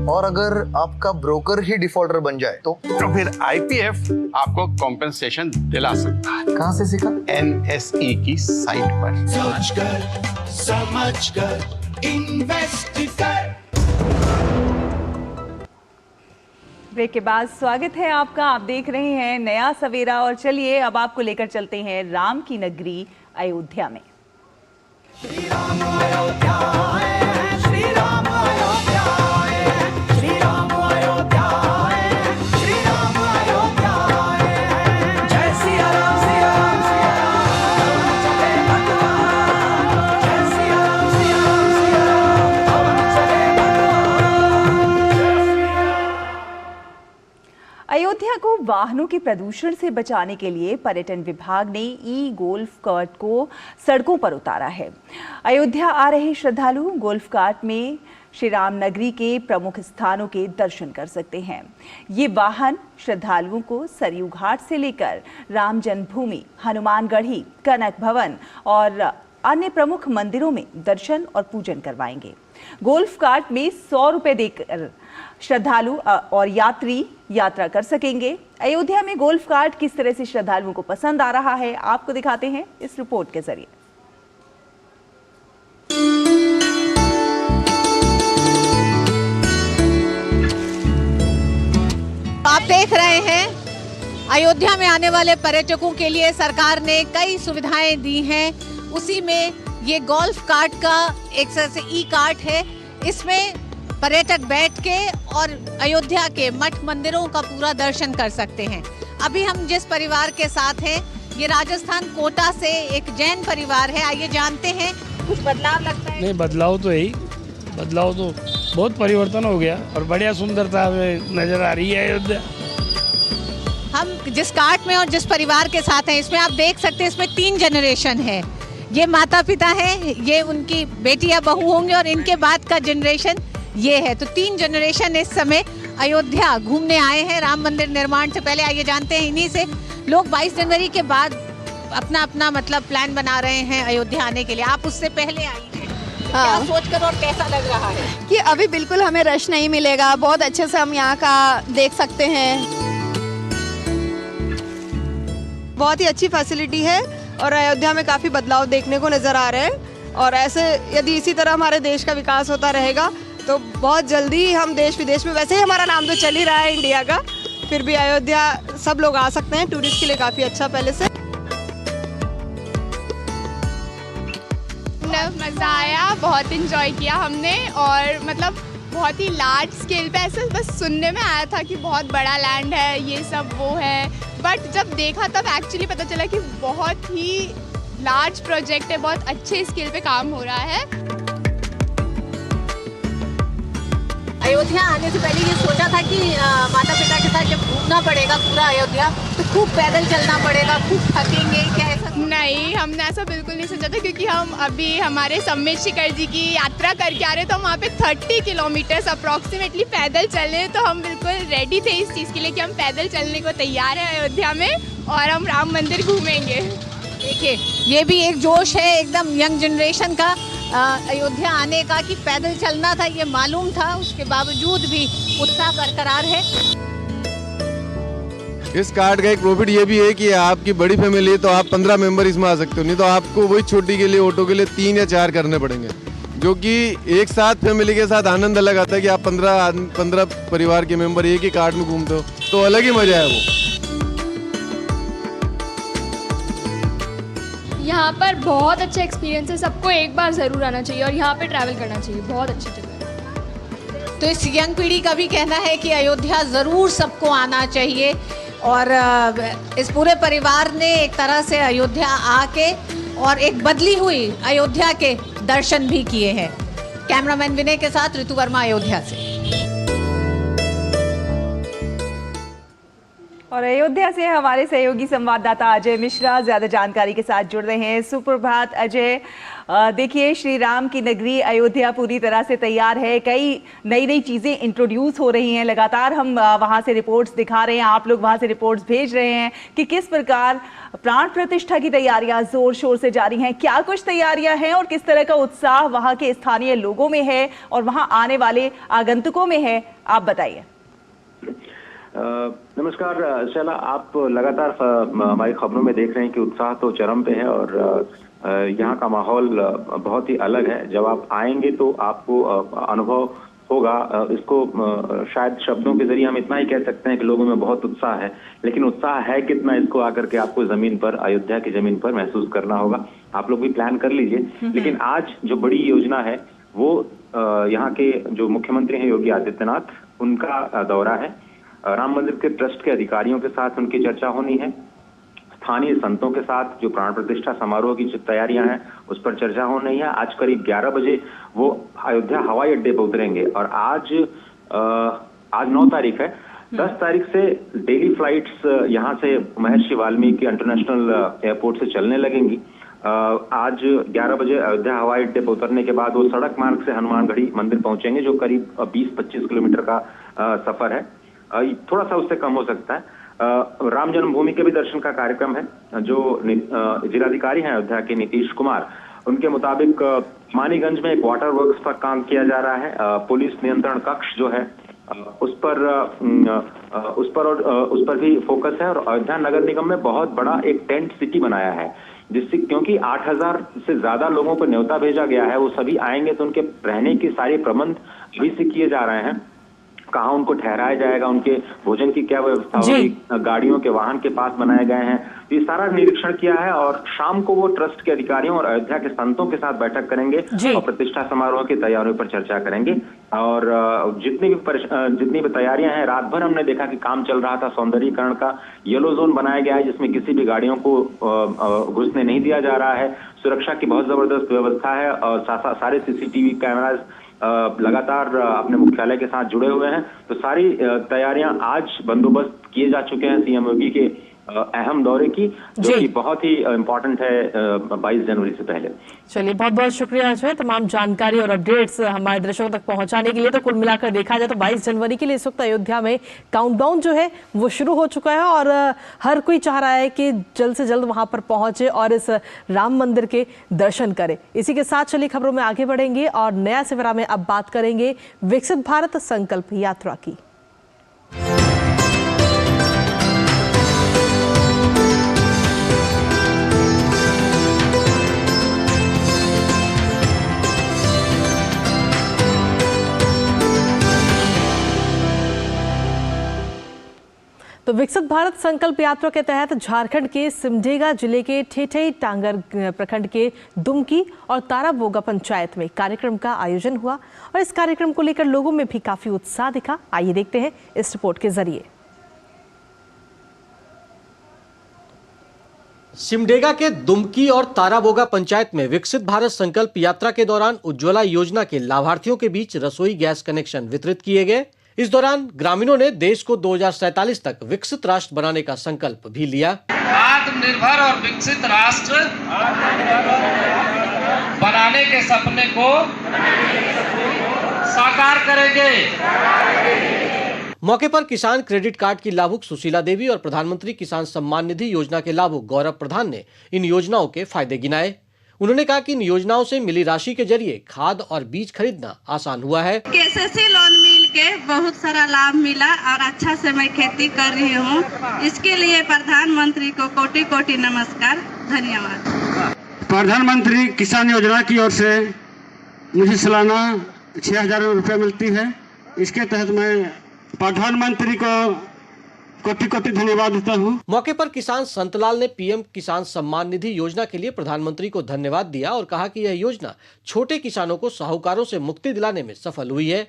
[SPEAKER 17] और अगर आपका ब्रोकर ही डिफॉल्टर बन जाए तो
[SPEAKER 27] फिर IPF आपको कॉम्पेंसेशन दिला सकता है।
[SPEAKER 17] कहाँ से सीखा?
[SPEAKER 27] NSE की साइट पर।
[SPEAKER 28] समझ कर इन्वेस्ट कर।
[SPEAKER 2] ब्रेक के बाद स्वागत है आपका। आप देख रहे हैं नया सवेरा और चलिए अब आपको लेकर चलते हैं राम की नगरी अयोध्या में। अयोध्या को वाहनों के प्रदूषण से बचाने के लिए पर्यटन विभाग ने ई गोल्फ कार्ट को सड़कों पर उतारा है। अयोध्या आ रहे श्रद्धालु गोल्फ कार्ट में श्री राम नगरी के प्रमुख स्थानों के दर्शन कर सकते हैं। ये वाहन श्रद्धालुओं को सरयू घाट से लेकर राम जन्मभूमि, हनुमानगढ़ी, कनक भवन और अन्य प्रमुख मंदिरों में दर्शन और पूजन करवाएंगे। गोल्फ कार्ट में 100 रुपए देकर श्रद्धालु और यात्री यात्रा कर सकेंगे। अयोध्या में गोल्फ कार्ट किस तरह से श्रद्धालुओं को पसंद आ रहा है, आपको दिखाते हैं इस रिपोर्ट के जरिए।
[SPEAKER 1] आप देख रहे हैं अयोध्या में आने वाले पर्यटकों के लिए सरकार ने कई सुविधाएं दी हैं। उसी में ये गोल्फ कार्ट का एक तरह से ई कार्ट है। इसमें पर्यटक बैठ के और अयोध्या के मठ मंदिरों का पूरा दर्शन कर सकते हैं। अभी हम जिस परिवार के साथ हैं ये राजस्थान कोटा से एक जैन परिवार है। आइए जानते हैं, कुछ बदलाव लगता है?
[SPEAKER 4] नहीं, बदलाव तो यही, बदलाव तो बहुत परिवर्तन हो गया और बढ़िया सुंदरता नजर आ रही है अयोध्या।
[SPEAKER 1] हम जिस कार्ट में और जिस परिवार के साथ हैं इसमें आप देख सकते हैं इसमें 3 जनरेशन है। ये माता पिता है, ये उनकी बेटी या बहू होंगे और इनके बाद का जनरेशन ये है। तो 3 जनरेशन इस समय अयोध्या घूमने आए हैं राम मंदिर निर्माण से पहले। आइए जानते हैं इन्हीं से। लोग 22 जनवरी के बाद अपना अपना मतलब प्लान बना रहे हैं अयोध्या आने के लिए। आप उससे पहले आई हैं, क्या सोचकर और कैसा लग रहा है?
[SPEAKER 5] कि अभी बिल्कुल हमें रश नहीं मिलेगा, बहुत अच्छे से हम यहाँ का देख सकते हैं। बहुत ही अच्छी फैसिलिटी है और अयोध्या में काफ़ी बदलाव देखने को नज़र आ रहे हैं। और ऐसे यदि इसी तरह हमारे देश का विकास होता रहेगा तो बहुत जल्दी हम देश विदेश में, वैसे ही हमारा नाम तो चल ही रहा है इंडिया का, फिर भी अयोध्या सब लोग आ सकते हैं। टूरिस्ट के लिए काफ़ी अच्छा पहले से।
[SPEAKER 6] मज़ा आया, बहुत इंजॉय किया हमने और मतलब बहुत ही लार्ज स्केल पे ऐसे बस सुनने में आया था कि बहुत बड़ा लैंड है, ये सब वो है, बट जब देखा तब एक्चुअली पता चला कि बहुत ही लार्ज प्रोजेक्ट है, बहुत अच्छे स्केल पे काम हो रहा है।
[SPEAKER 1] अयोध्या आने से पहले ये सोचा था कि माता पिता के साथ जब घूमना पड़ेगा पूरा अयोध्या तो खूब पैदल चलना पड़ेगा, खूब थकेंगे, क्या ऐसा?
[SPEAKER 6] नहीं, हमने ऐसा बिल्कुल नहीं सोचा था क्योंकि हम अभी हमारे सम्मेत शिखर जी की यात्रा करके आ रहे तो हम वहाँ पे 30 किलोमीटर्स अप्रॉक्सीमेटली पैदल चल रहे, तो हम बिल्कुल रेडी थे इस चीज़ के लिए कि हम पैदल चलने को तैयार हैं अयोध्या में और हम राम मंदिर घूमेंगे।
[SPEAKER 1] देखिए ये भी एक जोश है एकदम यंग जनरेशन का अयोध्या आने का कि पैदल चलना था, ये मालूम था, उसके बावजूद भी उत्साह बरकरार है।
[SPEAKER 7] इस कार्ड का एक प्रॉफिट ये भी है कि आपकी बड़ी फैमिली है तो आप 15 मेंबर इसमें आ सकते हो, नहीं तो आपको वही छोटी के लिए ऑटो के लिए 3 या 4 करने पड़ेंगे, जो कि एक साथ फैमिली के साथ आनंद अलग आता है कि आप 15 परिवार के मेंबर एक ही कार्ड में घूमते हो तो अलग ही मजा है वो।
[SPEAKER 6] यहाँ पर बहुत अच्छा एक्सपीरियंस है, सबको एक बार ज़रूर आना चाहिए और यहाँ पे ट्रैवल करना चाहिए, बहुत अच्छी जगह है।
[SPEAKER 1] तो इस यंग पीढ़ी का भी कहना है कि अयोध्या ज़रूर सबको आना चाहिए और इस पूरे परिवार ने एक तरह से अयोध्या आके और एक बदली हुई अयोध्या के दर्शन भी किए हैं। कैमरामैन विनय के साथ ऋतु वर्मा, अयोध्या से।
[SPEAKER 2] और अयोध्या से हमारे सहयोगी संवाददाता अजय मिश्रा ज्यादा जानकारी के साथ जुड़ रहे हैं। सुप्रभात अजय, देखिए श्री राम की नगरी अयोध्या पूरी तरह से तैयार है, कई नई नई चीज़ें इंट्रोड्यूस हो रही हैं, लगातार हम वहां से रिपोर्ट्स दिखा रहे हैं, आप लोग वहां से रिपोर्ट्स भेज रहे हैं कि किस प्रकार प्राण प्रतिष्ठा की तैयारियां जोर शोर से जारी हैं। क्या कुछ तैयारियां हैं और किस तरह का उत्साह वहां के स्थानीय लोगों में है और वहां आने वाले आगंतुकों में है, आप बताइए।
[SPEAKER 8] नमस्कार शैला, आप लगातार हमारी खबरों में देख रहे हैं कि उत्साह तो चरम पे है और यहाँ का माहौल बहुत ही अलग है। जब आप आएंगे तो आपको अनुभव होगा इसको शायद शब्दों के जरिए हम इतना ही कह सकते हैं कि लोगों में बहुत उत्साह है, लेकिन उत्साह है कितना इसको आकर के आपको जमीन पर, अयोध्या की जमीन पर महसूस करना होगा। आप लोग भी प्लान कर लीजिए। लेकिन आज जो बड़ी योजना है वो यहाँ के जो मुख्यमंत्री हैं योगी आदित्यनाथ, उनका दौरा है। राम मंदिर के ट्रस्ट के अधिकारियों के साथ उनकी चर्चा होनी है। स्थानीय संतों के साथ जो प्राण प्रतिष्ठा समारोह की जो तैयारियां हैं उस पर चर्चा होनी है। आज करीब 11 बजे वो अयोध्या हवाई अड्डे पर उतरेंगे और आज 9 तारीख है। 10 तारीख से डेली फ्लाइट्स यहाँ से महर्षि वाल्मीकि इंटरनेशनल एयरपोर्ट से चलने लगेंगी। आज 11 बजे अयोध्या हवाई अड्डे पर उतरने के बाद वो सड़क मार्ग से हनुमानगढ़ी मंदिर पहुंचेंगे, जो करीब 20-25 किलोमीटर का सफर है, थोड़ा सा उससे कम हो सकता है। राम जन्मभूमि के भी दर्शन का कार्यक्रम है। जो जिलाधिकारी हैं अयोध्या के नीतीश कुमार, उनके मुताबिक मानीगंज में एक वाटर वर्क्स पर काम किया जा रहा है। पुलिस नियंत्रण कक्ष जो है उस पर भी फोकस है। और अयोध्या नगर निगम में बहुत बड़ा एक टेंट सिटी बनाया है, जिससे क्योंकि 8000 से ज्यादा लोगों को न्योता भेजा गया है, वो सभी आएंगे तो उनके रहने के सारे प्रबंध अभी से किए जा रहे हैं। कहाँ उनको ठहराया जाएगा, उनके भोजन की क्या व्यवस्था होगी, गाड़ियों के वाहन के पास बनाए गए हैं, ये सारा निरीक्षण किया है। और शाम को वो ट्रस्ट के अधिकारियों और अयोध्या के संतों के साथ बैठक करेंगे और प्रतिष्ठा समारोह की तैयारियों पर चर्चा करेंगे। और जितनी भी तैयारियां हैं, रात भर हमने देखा कि काम चल रहा था सौंदर्यीकरण का। येलो जोन बनाया गया है जिसमें किसी भी गाड़ियों को घुसने नहीं दिया जा रहा है। सुरक्षा की बहुत जबरदस्त व्यवस्था है और सारे सीसीटीवी कैमराज लगातार अपने मुख्यालय के साथ जुड़े हुए हैं। तो सारी तैयारियां आज बंदोबस्त किए जा चुके हैं सीएम योगी के अहम दौरे की, जो कि बहुत ही इम्पोर्टेंट है 22 जनवरी से पहले।
[SPEAKER 3] चलिए, बहुत बहुत शुक्रिया अजय, तमाम जानकारी और अपडेट्स हमारे दर्शकों तक पहुंचाने के लिए। तो कुल मिलाकर देखा जाए तो 22 जनवरी के लिए इस वक्त अयोध्या में काउंटडाउन जो है वो शुरू हो चुका है और हर कोई चाह रहा है कि जल्द से जल्द वहां पर पहुंचे और इस राम मंदिर के दर्शन करे। इसी के साथ चलिए खबरों में आगे बढ़ेंगे और नया सवेरा में अब बात करेंगे विकसित भारत संकल्प यात्रा की। तो विकसित भारत संकल्प यात्रा के तहत झारखंड के सिमडेगा जिले के ठेठई टांगर प्रखंड के दुमकी और ताराबोगा पंचायत में कार्यक्रम का आयोजन हुआ और इस कार्यक्रम को लेकर लोगों में भी काफी उत्साह दिखा। आइए देखते हैं इस रिपोर्ट के जरिए।
[SPEAKER 9] सिमडेगा के दुमकी और ताराबोगा पंचायत में विकसित भारत संकल्प यात्रा के दौरान उज्ज्वला योजना के लाभार्थियों के बीच रसोई गैस कनेक्शन वितरित किए गए। इस दौरान ग्रामीणों ने देश को 2047 तक विकसित राष्ट्र बनाने का संकल्प भी लिया।
[SPEAKER 10] आत्मनिर्भर और विकसित राष्ट्र बनाने के सपने को साकार करेंगे।
[SPEAKER 9] मौके पर किसान क्रेडिट कार्ड की लाभुक सुशीला देवी और प्रधानमंत्री किसान सम्मान निधि योजना के लाभुक गौरव प्रधान ने इन योजनाओं के फायदे गिनाए। उन्होंने कहा कि इन योजनाओं से मिली राशि के जरिए खाद और बीज खरीदना आसान हुआ है।
[SPEAKER 11] केसीसी लोन मिल के बहुत सारा लाभ मिला और अच्छा से मैं खेती कर रही हूँ। इसके लिए प्रधानमंत्री को कोटि कोटि नमस्कार, धन्यवाद।
[SPEAKER 13] प्रधानमंत्री किसान योजना की ओर से मुझे सालाना 6000 रुपये मिलती है। इसके तहत मैं प्रधानमंत्री को कोटि कोटि धन्यवाद देता हूँ।
[SPEAKER 9] मौके पर किसान संतलाल ने पीएम किसान सम्मान निधि योजना के लिए प्रधानमंत्री को धन्यवाद दिया और कहा कि यह योजना छोटे किसानों को साहूकारों से मुक्ति दिलाने में सफल हुई है।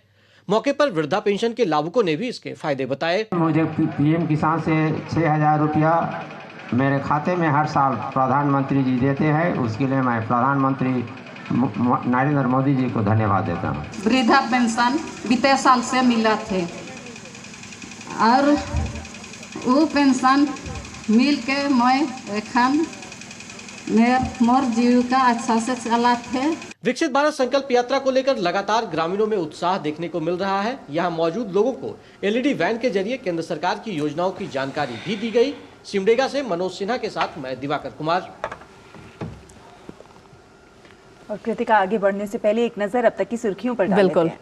[SPEAKER 9] मौके पर वृद्धा पेंशन के लाभुकों ने भी इसके फायदे बताए।
[SPEAKER 14] मुझे पीएम किसान से 6000 रुपया मेरे खाते में हर साल प्रधानमंत्री जी देते हैं। उसके लिए मैं प्रधानमंत्री नरेंद्र मोदी जी को धन्यवाद देता हूँ।
[SPEAKER 11] वृद्धा पेंशन बीते साल से मिला थे और वो पेंशन मिल के मैं मोर जीविका अच्छा से चला थे।
[SPEAKER 9] विकसित भारत संकल्प यात्रा को लेकर लगातार ग्रामीणों में उत्साह देखने को मिल रहा है। यहाँ मौजूद लोगों को एलईडी वैन के जरिए केंद्र सरकार की योजनाओं की जानकारी भी दी गई। सिमडेगा से मनोज सिन्हा के साथ मैं दिवाकर कुमार।
[SPEAKER 2] और कृतिका, आगे बढ़ने से पहले एक नजर अब तक की सुर्खियों पर डाल लेते हैं।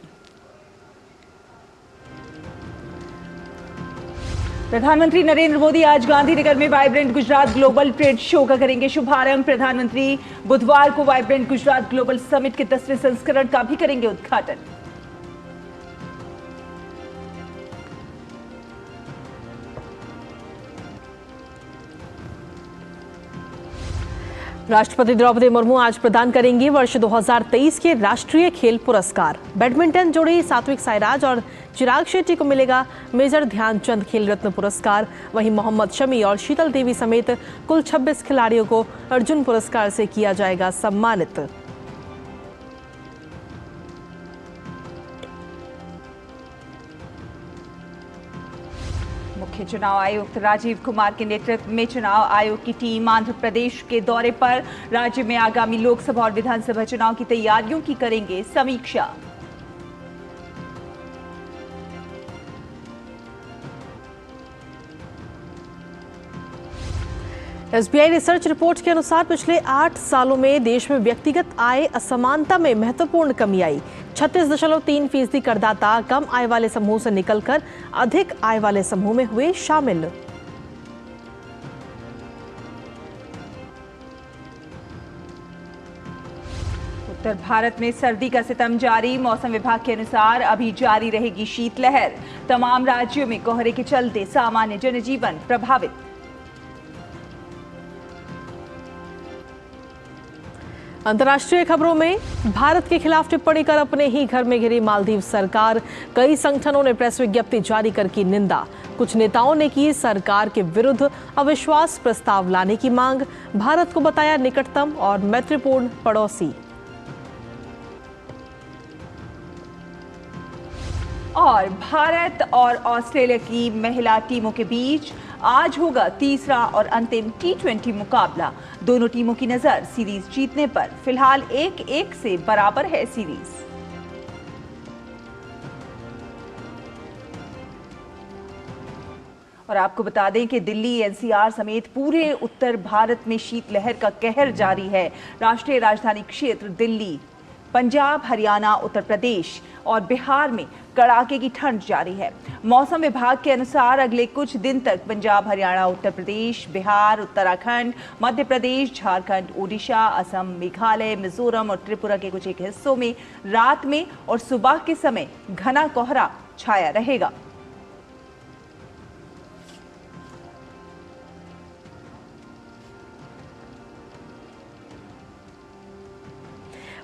[SPEAKER 2] प्रधानमंत्री नरेंद्र मोदी आज गांधीनगर में vibrant Gujarat global trade show का करेंगे शुभारंभ। प्रधानमंत्री बुधवार को वाइब्रेंट गुजरात ग्लोबल समिट के 10वें संस्करण का भी करेंगे उद्घाटन।
[SPEAKER 3] राष्ट्रपति द्रौपदी मुर्मू आज प्रदान करेंगी वर्ष 2023 के राष्ट्रीय खेल पुरस्कार। बैडमिंटन जोड़ी सात्विक साईराज और चिराग शेट्टी को मिलेगा मेजर ध्यानचंद खेल रत्न पुरस्कार। वहीं मोहम्मद शमी और शीतल देवी समेत कुल 26 खिलाड़ियों को अर्जुन पुरस्कार से किया जाएगा सम्मानित।
[SPEAKER 2] मुख्य चुनाव आयुक्त राजीव कुमार के नेतृत्व में चुनाव आयोग की टीम आंध्र प्रदेश के दौरे पर राज्य में आगामी लोकसभा और विधानसभा चुनाव की तैयारियों की करेंगे समीक्षा।
[SPEAKER 3] एसबीआई रिसर्च रिपोर्ट के अनुसार पिछले 8 सालों में देश में व्यक्तिगत आय असमानता में महत्वपूर्ण कमी आई। 36.3% करदाता कम आय वाले समूह से निकलकर अधिक आय वाले समूह में हुए शामिल।
[SPEAKER 2] उत्तर भारत में सर्दी का सितम जारी। मौसम विभाग के अनुसार अभी जारी रहेगी शीतलहर। तमाम राज्यों में कोहरे के चलते सामान्य जनजीवन प्रभावित।
[SPEAKER 3] अंतर्राष्ट्रीय खबरों में भारत के खिलाफ टिप्पणी कर अपने ही घर में घिरी मालदीव सरकार। कई संगठनों ने प्रेस विज्ञप्ति जारी कर की निंदा। कुछ नेताओं ने की सरकार के विरुद्ध अविश्वास प्रस्ताव लाने की मांग। भारत को बताया निकटतम और मैत्रीपूर्ण पड़ोसी।
[SPEAKER 2] और भारत और ऑस्ट्रेलिया की महिला टीमों के बीच आज होगा तीसरा और अंतिम T20 मुकाबला। दोनों टीमों की नजर सीरीज जीतने पर। फिलहाल 1-1 से बराबर है सीरीज। और आपको बता दें कि दिल्ली एनसीआर समेत पूरे उत्तर भारत में शीतलहर का कहर जारी है। राष्ट्रीय राजधानी क्षेत्र दिल्ली, पंजाब, हरियाणा, उत्तर प्रदेश और बिहार में कड़ाके की ठंड जारी है। मौसम विभाग के अनुसार अगले कुछ दिन तक पंजाब, हरियाणा, उत्तर प्रदेश, बिहार, उत्तराखंड, मध्य प्रदेश, झारखंड, ओडिशा, असम, मेघालय, मिजोरम और त्रिपुरा के कुछ एक हिस्सों में रात में और सुबह के समय घना कोहरा छाया रहेगा।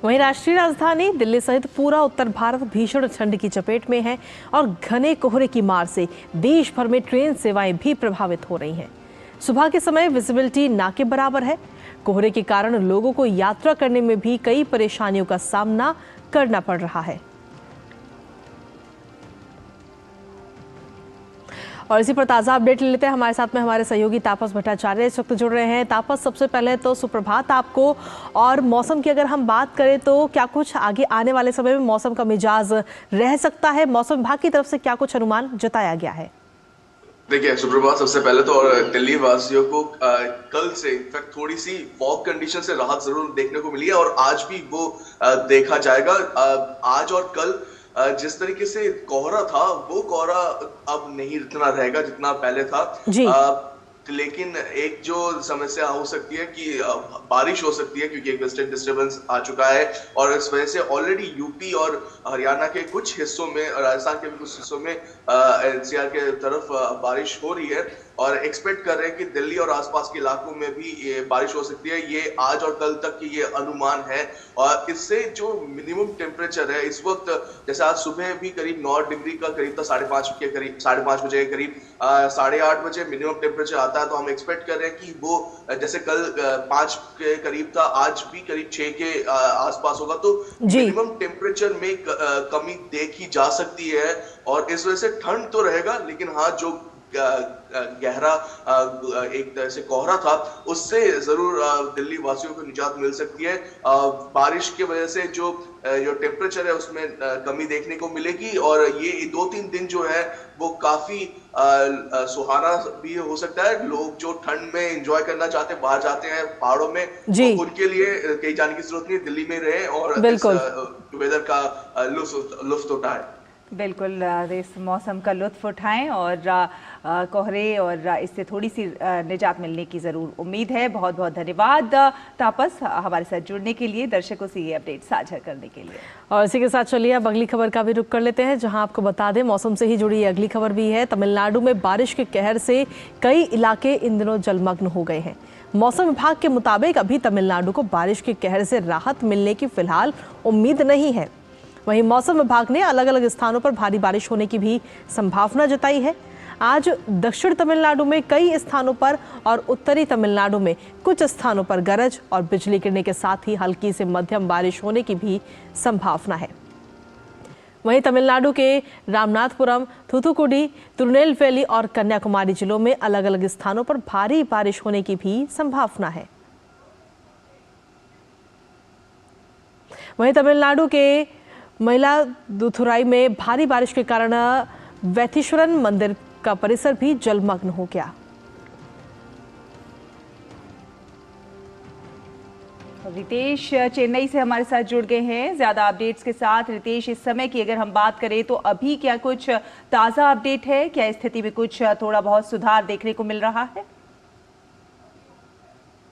[SPEAKER 3] वहीं राष्ट्रीय राजधानी दिल्ली सहित पूरा उत्तर भारत भीषण ठंड की चपेट में है और घने कोहरे की मार से देश भर में ट्रेन सेवाएं भी प्रभावित हो रही हैं। सुबह के समय विजिबिलिटी ना के बराबर है। कोहरे के कारण लोगों को यात्रा करने में भी कई परेशानियों का सामना करना पड़ रहा है। और इसी पर ताज़ा अपडेट ले लेते हैं। हमारे साथ में हमारे सहयोगी तापस भट्टाचार्य इस वक्त जुड़ रहे हैं। तापस, सबसे पहले तो सुप्रभात आपको। और मौसम की अगर हम बात करें तो क्या कुछ आगे आने वाले समय में मौसम का मिजाज रह सकता है? मौसम विभाग की तरफ से क्या कुछ अनुमान जताया गया है?
[SPEAKER 17] देखिए सुप्रभात, सबसे पहले तो और दिल्ली वासियों को कल से इनफैक्ट थोड़ी सी फॉग कंडीशन से राहत जरूर देखने को मिली है और आज भी वो देखा जाएगा। आज और कल जिस तरीके से कोहरा था वो कोहरा अब नहीं इतना रहेगा जितना पहले था जी। लेकिन एक जो समस्या हो सकती है कि बारिश हो सकती है क्योंकि एक वेस्टर्न डिस्टर्बेंस आ चुका है और इस वजह से ऑलरेडी यूपी और हरियाणा के कुछ हिस्सों में, राजस्थान के भी कुछ हिस्सों में एनसीआर के तरफ बारिश हो रही है और एक्सपेक्ट कर रहे हैं कि दिल्ली और आसपास के इलाकों में भी ये बारिश हो सकती है। ये आज और कल तक की ये अनुमान है और इससे जो मिनिमम टेम्परेचर है इस वक्त, जैसे आज सुबह भी करीब 9 डिग्री का करीब था, 5:30 के करीब, 5:30 बजे के करीब, 8:30 बजे मिनिमम टेम्परेचर आता है। तो हम एक्सपेक्ट कर रहे हैं कि वो जैसे कल 5 के करीब था, आज भी करीब 6 के आसपास होगा। तो मिनिमम टेम्परेचर में कमी देखी जा सकती है और इस वजह से ठंड तो रहेगा, लेकिन हाँ जो गहरा एक तरह से कोहरा था उससे जरूर दिल्ली वासियों को निजात मिल सकती है। बारिश की वजह से जो टेम्परेचर है उसमें कमी देखने को मिलेगी और ये 2-3 दिन जो है वो काफी सुहाना भी हो सकता है। लोग जो ठंड में एंजॉय करना चाहते हैं, बाहर जाते हैं पहाड़ों में, तो उनके लिए कहीं जाने की जरूरत नहीं, दिल्ली में रहे और इस वेदर का लुत्फ उठाए।
[SPEAKER 2] बिल्कुल इस मौसम का लुत्फ उठाएं और कोहरे और इससे थोड़ी सी निजात मिलने की ज़रूर उम्मीद है। बहुत बहुत धन्यवाद तापस हमारे साथ जुड़ने के लिए, दर्शकों से ये अपडेट साझा करने के लिए।
[SPEAKER 3] और इसी के साथ चलिए अब अगली खबर का भी रुख कर लेते हैं, जहां आपको बता दें मौसम से ही जुड़ी अगली खबर भी है। तमिलनाडु में बारिश के कहर से कई इलाके इन दिनों जलमग्न हो गए हैं। मौसम विभाग के मुताबिक अभी तमिलनाडु को बारिश के कहर से राहत मिलने की फिलहाल उम्मीद नहीं है। वहीं मौसम विभाग ने अलग अलग स्थानों पर भारी बारिश होने की भी संभावना जताई है। आज दक्षिण तमिलनाडु में कई स्थानों पर और उत्तरी तमिलनाडु में कुछ स्थानों पर गरज और बिजली गिरने के साथ ही हल्की से मध्यम बारिश होने की भी संभावना है। वहीं तमिलनाडु के रामनाथपुरम, थूथुकुडी, तिरुनेलवेली और कन्याकुमारी जिलों में अलग अलग स्थानों पर भारी बारिश होने की भी संभावना है। वहीं तमिलनाडु के मयिलादुथुराई में भारी बारिश के कारण वैथीश्वरन मंदिर का परिसर भी जलमग्न हो गया।
[SPEAKER 2] रितेश चेन्नई से हमारे साथ जुड़ गए हैं ज्यादा अपडेट्स के साथ। रितेश, इस समय की अगर हम बात करें तो अभी क्या कुछ ताजा अपडेट है? क्या स्थिति में कुछ थोड़ा बहुत सुधार देखने को मिल रहा है?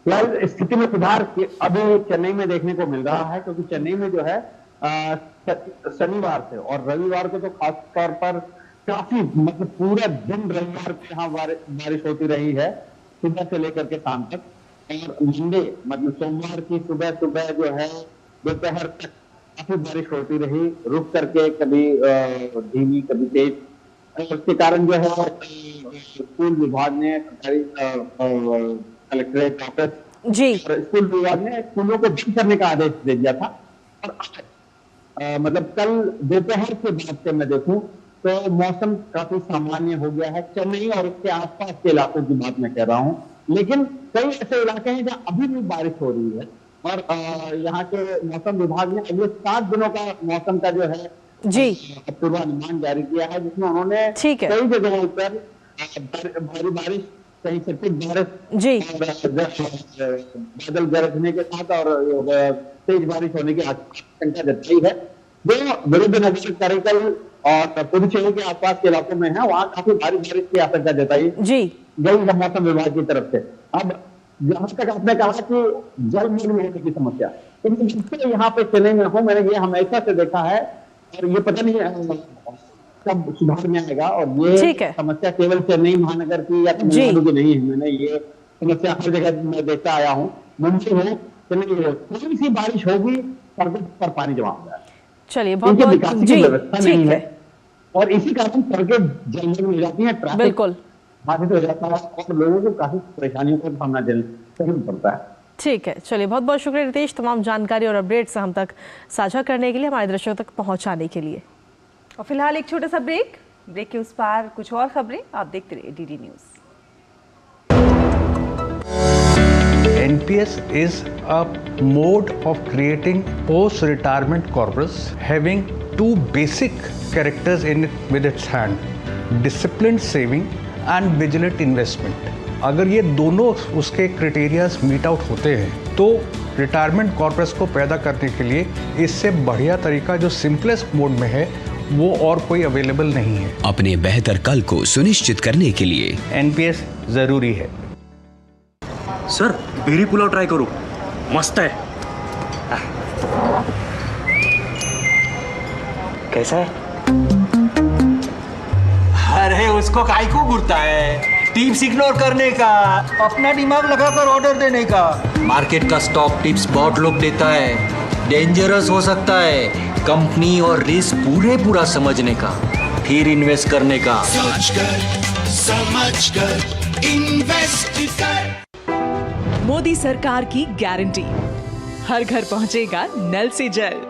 [SPEAKER 15] फिलहाल स्थिति में सुधार अभी चेन्नई में देखने को मिल रहा है, क्योंकि चेन्नई में जो है शनिवार से और रविवार को तो खास तौर पर काफी मतलब पूरा दिन रविवार को यहाँ बारिश होती रही है, सुबह से लेकर के शाम तक। और मंडे मतलब सोमवार की सुबह सुबह जो है दोपहर तक काफी बारिश होती रही, रुक करके कभी धीमी कभी तेज। उसके कारण जो है स्कूल विभाग ने कलेक्ट्रेट ऑफिस
[SPEAKER 3] जी
[SPEAKER 15] स्कूल विभाग ने स्कूलों को बंद करने का आदेश दे दिया था। और मतलब कल दोपहर के बाद से मैं देखूं तो मौसम काफी सामान्य हो गया है। चेन्नई और उसके आसपास के इलाकों की बात मैं कह रहा हूं, लेकिन कई ऐसे इलाके हैं जहां अभी भी बारिश हो रही है। और यहाँ के मौसम विभाग ने अगले 7 दिनों का मौसम का जो है
[SPEAKER 3] जी
[SPEAKER 15] पूर्वानुमान जारी किया है, जिसमें उन्होंने कई जगहों पर भारी बारिश, कहीं से कुछ बारिश
[SPEAKER 3] जी
[SPEAKER 15] बादल गरजने के साथ और तेज बारिश होने की आशंका जताई है। जो विरुद्धनगर, करिकल और पुडुचेरी के आसपास के इलाकों में है, वहाँ काफी भारी बारिश की आशंका जताई
[SPEAKER 3] जी
[SPEAKER 15] गई है मौसम विभाग की तरफ से। अब जहां तक आपने कहा कि जलमग्न होने की समस्या, तो यहाँ पे चेन्नई में हूँ, मैंने ये हमेशा से देखा है और ये पता नहीं कब सुधार में आएगा। और ये समस्या केवल चेन्नई महानगर की या तमिलनाडु की नहीं है, मैंने ये समस्या हर जगह मैं देखता आया हूँ। मुंबई हो, चेन्नई हो, थोड़ी सी बारिश होगी सड़कों पर पानी जमा हो जाए।
[SPEAKER 3] चलिए बहुत बहुत जी
[SPEAKER 15] नहीं है और इसी कारण सड़कें जलमग्न हो जाती हैं, ट्रैफिक
[SPEAKER 3] बिल्कुल
[SPEAKER 15] बाधित हो जाता है और लोगों को काफी परेशानियों का सामना करना पड़ता है।
[SPEAKER 3] ठीक है, चलिए बहुत बहुत शुक्रिया रितेश, तमाम जानकारी और अपडेट्स हम तक साझा करने के लिए, हमारे दर्शकों तक पहुंचाने के लिए।
[SPEAKER 2] और फिलहाल एक छोटा सा ब्रेक के उस पार कुछ और खबरें आप देखते रहिए DD news.
[SPEAKER 16] NPS is a mode of creating post-retirement corpus having 2 basic characters in it with its hand: disciplined saving and vigilant investment. अगर ये दोनों उसके क्राइटेरियाज मीट आउट होते हैं तो रिटायरमेंट कॉर्पस को पैदा करने के लिए इससे बढ़िया तरीका जो सिंपलेस्ट मोड में है वो और कोई अवेलेबल नहीं है।
[SPEAKER 19] अपने बेहतर कल को सुनिश्चित करने के लिए
[SPEAKER 16] NPS जरूरी है।
[SPEAKER 18] सर बेरी पुलाव ट्राई करो, मस्त है। कैसा है?
[SPEAKER 12] अरे उसको काहे को घूरता है? टिप्स इग्नोर करने का, अपना दिमाग लगाकर ऑर्डर देने का।
[SPEAKER 20] मार्केट का स्टॉक टिप्स बहुत लोग देता है, डेंजरस हो सकता है। कंपनी और रिस्क पूरा समझने का, फिर इन्वेस्ट करने का।
[SPEAKER 21] सोच कर समझ कर इन्वेस्ट कर।
[SPEAKER 22] मोदी सरकार की गारंटी, हर घर पहुंचेगा नल से जल।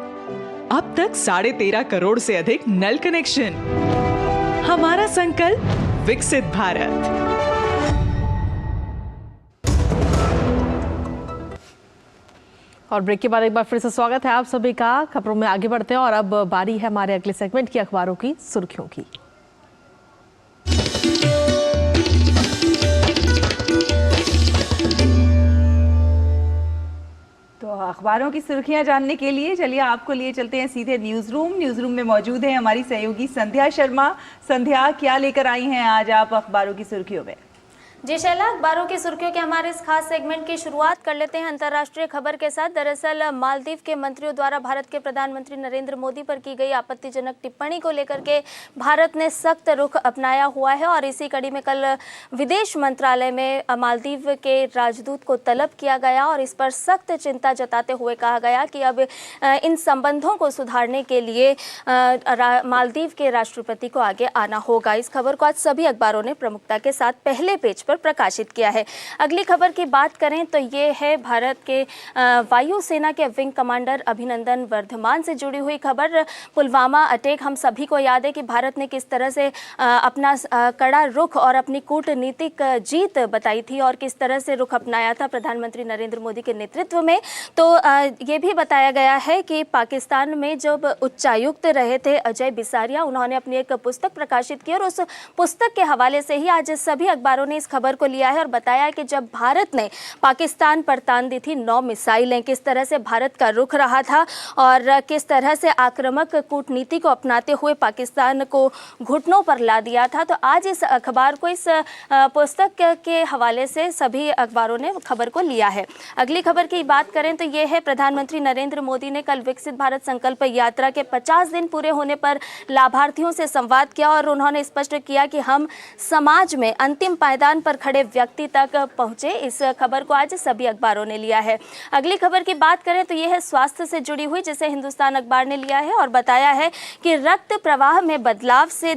[SPEAKER 22] अब तक 13.5 करोड़ से अधिक नल कनेक्शन। हमारा संकल्प विकसित भारत।
[SPEAKER 3] और ब्रेक के बाद एक बार फिर से स्वागत है आप सभी का। खबरों में आगे बढ़ते हैं और अब बारी है हमारे अगले सेगमेंट की, अखबारों की सुर्खियों की।
[SPEAKER 2] तो अखबारों की सुर्खियां जानने के लिए चलिए आपको लिए चलते हैं सीधे न्यूज़ रूम में मौजूद है हमारी सहयोगी संध्या शर्मा। संध्या, क्या लेकर आई हैं आज आप अखबारों की सुर्खियों में?
[SPEAKER 4] जी शैला, अखबारों की सुर्खियों के हमारे इस खास सेगमेंट की शुरुआत कर लेते हैं अंतर्राष्ट्रीय खबर के साथ। दरअसल मालदीव के मंत्रियों द्वारा भारत के प्रधानमंत्री नरेंद्र मोदी पर की गई आपत्तिजनक टिप्पणी को लेकर के भारत ने सख्त रुख अपनाया हुआ है और इसी कड़ी में कल विदेश मंत्रालय में मालदीव के राजदूत को तलब किया गया और इस पर सख्त चिंता जताते हुए कहा गया कि अब इन संबंधों को सुधारने के लिए मालदीव के राष्ट्रपति को आगे आना होगा। इस खबर को आज सभी अखबारों ने प्रमुखता के साथ पहले पेज पर प्रकाशित किया है। अगली खबर की बात करें तो ये है भारत के वायुसेना के विंग कमांडर अभिनंदन वर्धमान से जुड़ी हुई खबर। पुलवामा अटैक, हम सभी को याद है कि भारत ने किस तरह से अपना कड़ा रुख और अपनी कूटनीतिक जीत बताई थी और किस तरह से रुख अपनाया था प्रधानमंत्री नरेंद्र मोदी के नेतृत्व में। तो ये भी बताया गया है कि पाकिस्तान में जब उच्चायुक्त रहे थे अजय बिसारिया, उन्होंने अपनी एक पुस्तक प्रकाशित की और उस पुस्तक के हवाले से ही आज सभी अखबारों ने इस खबर को लिया है और बताया है कि जब भारत ने पाकिस्तान पर तान दी थी 9 मिसाइलें, किस तरह से भारत का रुख रहा था और किस तरह से आक्रामक कूटनीति को अपनाते हुए पाकिस्तान को घुटनों पर ला दिया था। तो आज इस अखबार को, इस पुस्तक के हवाले से सभी अखबारों ने खबर को लिया है। अगली खबर की बात करें तो ये है प्रधानमंत्री नरेंद्र मोदी ने कल विकसित भारत संकल्प यात्रा के 50 दिन पूरे होने पर लाभार्थियों से संवाद किया और उन्होंने स्पष्ट किया कि हम समाज में अंतिम पायदान पर खड़े व्यक्ति तक पहुंचे। इस खबर को आज सभी अखबारों ने लिया है। अगली खबर की बात करें तो यह है स्वास्थ्य से जुड़ी हुई, जिसे हिंदुस्तान अखबार ने लिया है और बताया है कि रक्त प्रवाह में बदलाव से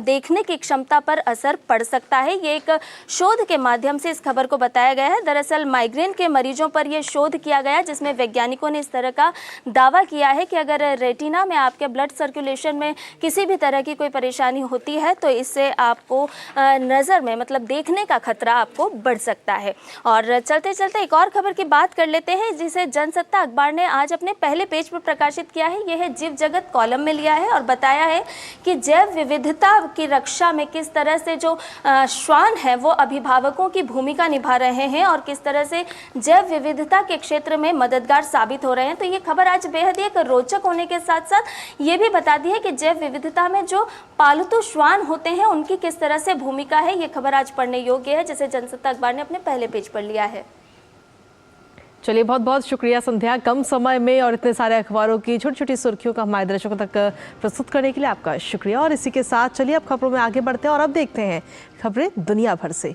[SPEAKER 4] देखने की क्षमता पर असर पड़ सकता है। ये एक शोध के माध्यम से इस खबर को बताया गया है। दरअसल माइग्रेन के मरीजों पर यह शोध किया गया जिसमें वैज्ञानिकों ने इस तरह का दावा किया है कि अगर रेटिना में आपके ब्लड सर्कुलेशन में किसी भी तरह की कोई परेशानी होती है तो इससे आपको नज़र में, मतलब देखने का खतरा आपको बढ़ सकता है। और चलते चलते एक और खबर की बात कर लेते हैं जिसे जनसत्ता अखबार ने आज अपने पहले पेज पर प्रकाशित किया है। यह है जीव जगत कॉलम में लिया है और बताया है कि जैव विविधता की रक्षा में किस तरह से जो श्वान है वो अभिभावकों की भूमिका निभा रहे हैं और किस तरह से जैव विविधता के क्षेत्र में मददगार साबित हो रहे हैं। तो ये खबर आज बेहद एक रोचक होने के साथ साथ ये भी बताती है कि जैव विविधता में जो पालतू श्वान होते हैं उनकी किस तरह से भूमिका है। ये खबर आज पढ़ने योग्य है जिसे जनसत्ता अखबार ने अपने पहले पेज पर लिया है।
[SPEAKER 3] चलिए, बहुत बहुत शुक्रिया संध्या, कम समय में और इतने सारे अखबारों की छोटी छोटी सुर्खियों का हमारे दर्शकों तक प्रस्तुत करने के लिए आपका शुक्रिया। और इसी के साथ चलिए अब खबरों में आगे बढ़ते हैं और अब देखते हैं खबरें दुनिया भर से।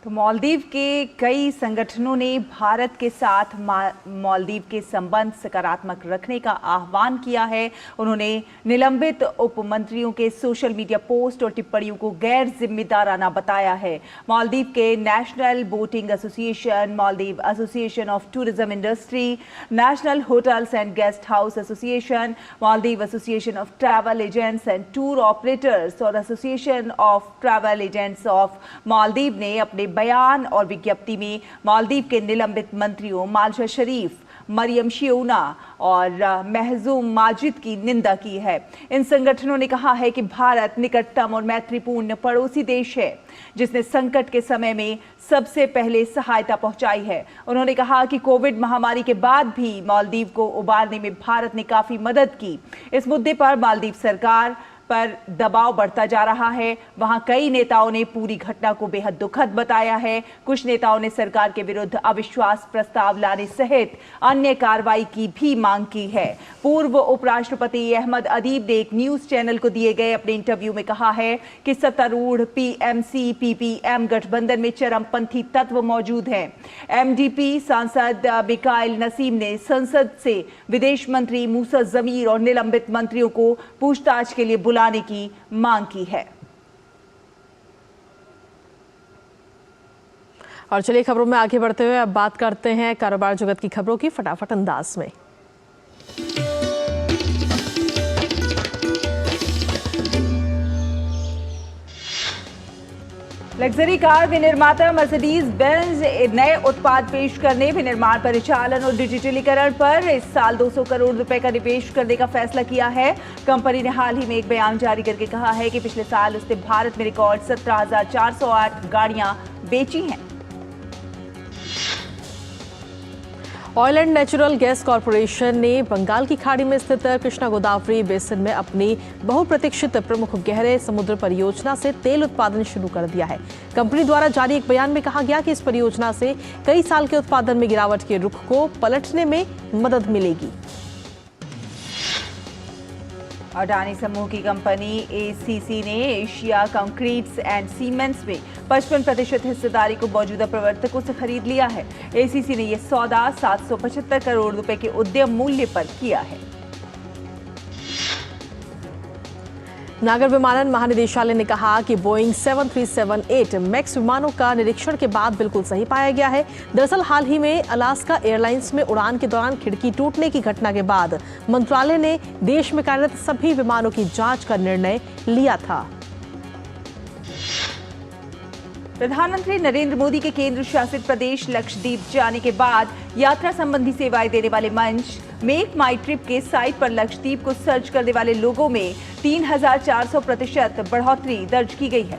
[SPEAKER 2] तो मालदीव के कई संगठनों ने भारत के साथ मालदीव के संबंध सकारात्मक रखने का आह्वान किया है। उन्होंने निलंबित उप मंत्रियों के सोशल मीडिया पोस्ट और टिप्पणियों को गैर जिम्मेदाराना बताया है। मालदीव के national boating association, Maldives association of tourism industry, national hotels and guest house association, Maldives association of travel agents and tour operators और association of travel agents of Maldives ने अपने बयान और विज्ञप्ति में मालदीव के निलंबित मंत्रियों मालशा शरीफ, मरियम शियोना और महजूम माजिद की निंदा की है। इन संगठनों ने कहा है कि भारत निकटतम और मैत्रीपूर्ण पड़ोसी देश है जिसने संकट के समय में सबसे पहले सहायता पहुंचाई है। उन्होंने कहा कि कोविड महामारी के बाद भी मालदीव को उबारने में भारत ने काफी मदद की। इस मुद्दे पर मालदीव सरकार पर दबाव बढ़ता जा रहा है। वहां कई नेताओं ने पूरी घटना को बेहद दुखद बताया है। कुछ नेताओं ने सरकार के विरुद्ध अविश्वास प्रस्ताव लाने सहित अन्य कार्रवाई की भी मांग की है। पूर्व उपराष्ट्रपति अहमद अदीब ने एक न्यूज चैनल को दिए गए अपने इंटरव्यू में कहा है कि सत्तारूढ़ पीएमसी पीपीएम गठबंधन में चरमपंथी तत्व मौजूद हैं। एमडीपी सांसद मिकाइल नसीम ने संसद से विदेश मंत्री मूसा जमीर और निलंबित मंत्रियों को पूछताछ के लिए बुलाने की मांग की है।
[SPEAKER 3] और चलिए खबरों में आगे बढ़ते हुए अब बात करते हैं कारोबार जगत की खबरों की फटाफट अंदाज में।
[SPEAKER 2] लग्जरी कार विनिर्माता मर्सिडीज बेंज नए उत्पाद पेश करने, विनिर्माण परिचालन और डिजिटलीकरण पर इस साल 200 करोड़ रुपए का निवेश करने का फैसला किया है। कंपनी ने हाल ही में एक बयान जारी करके कहा है कि पिछले साल उसने भारत में रिकॉर्ड 17,408 गाड़ियां बेची हैं।
[SPEAKER 3] Oil and natural gas corporation ने बंगाल की खाड़ी में स्थित कृष्णा गोदावरी बेसिन में अपनी बहुप्रतीक्षित प्रमुख गहरे समुद्र परियोजना से तेल उत्पादन शुरू कर दिया है। कंपनी द्वारा जारी एक बयान में कहा गया कि इस परियोजना से कई साल के उत्पादन में गिरावट के रुख को पलटने में मदद मिलेगी।
[SPEAKER 2] अडानी समूह की कंपनी एसीसी ने एशिया कंक्रीट्स एंड सीमेंट्स में 55% हिस्सेदारी को मौजूदा प्रवर्तकों से खरीद लिया है। एसीसी ने यह सौदा 775 करोड़ रुपए के उद्यम मूल्य पर किया है।
[SPEAKER 3] नागर विमानन महानिदेशालय ने कहा कि बोइंग 7378 मैक्स विमानों का निरीक्षण के बाद बिल्कुल सही पाया गया है। दरअसल हाल ही में अलास्का एयरलाइंस में उड़ान के दौरान खिड़की टूटने की घटना के बाद मंत्रालय ने देश में कार्यरत सभी विमानों की जांच का निर्णय लिया था।
[SPEAKER 2] प्रधानमंत्री नरेंद्र मोदी के केंद्र शासित प्रदेश लक्षद्वीप जाने के बाद यात्रा संबंधी सेवाएं देने वाले मंच मेक माई ट्रिप के साइट पर लक्षद्वीप को सर्च करने वाले लोगों में 3,400% बढ़ोतरी दर्ज की गई है।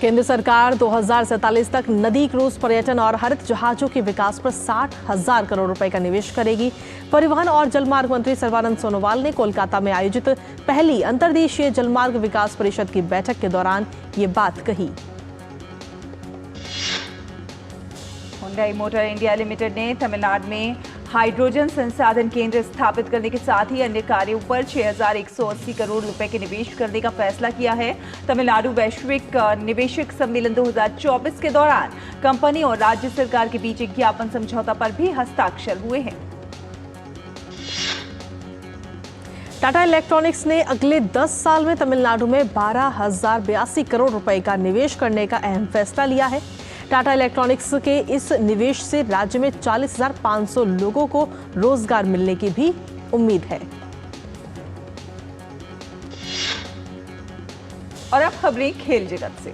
[SPEAKER 3] केंद्र सरकार 2047 तक नदी क्रूज पर्यटन और हरित जहाजों के विकास पर 60,000 करोड़ रुपए का निवेश करेगी। परिवहन और जलमार्ग मंत्री सर्बानंद सोनोवाल ने कोलकाता में आयोजित पहली अंतर्देशीय जलमार्ग विकास परिषद की बैठक के दौरान ये बात कही।
[SPEAKER 2] हुंडई मोटर इंडिया लिमिटेड ने तमिलनाडु में हाइड्रोजन संसाधन केंद्र स्थापित करने के साथ ही अन्य कार्यों पर 6,180 करोड़ रुपए के निवेश करने का फैसला किया है। तमिलनाडु वैश्विक निवेशक सम्मेलन 2024 के दौरान कंपनी और राज्य सरकार के बीच एक ज्ञापन समझौता पर भी हस्ताक्षर हुए हैं।
[SPEAKER 3] टाटा इलेक्ट्रॉनिक्स ने अगले 10 साल में तमिलनाडु में 12,082 करोड़ रुपए का निवेश करने का अहम फैसला लिया है। टाटा इलेक्ट्रॉनिक्स के इस निवेश से राज्य में 40,500 लोगों को रोजगार मिलने की भी उम्मीद है।
[SPEAKER 2] और अब खबरें खेल जगत से।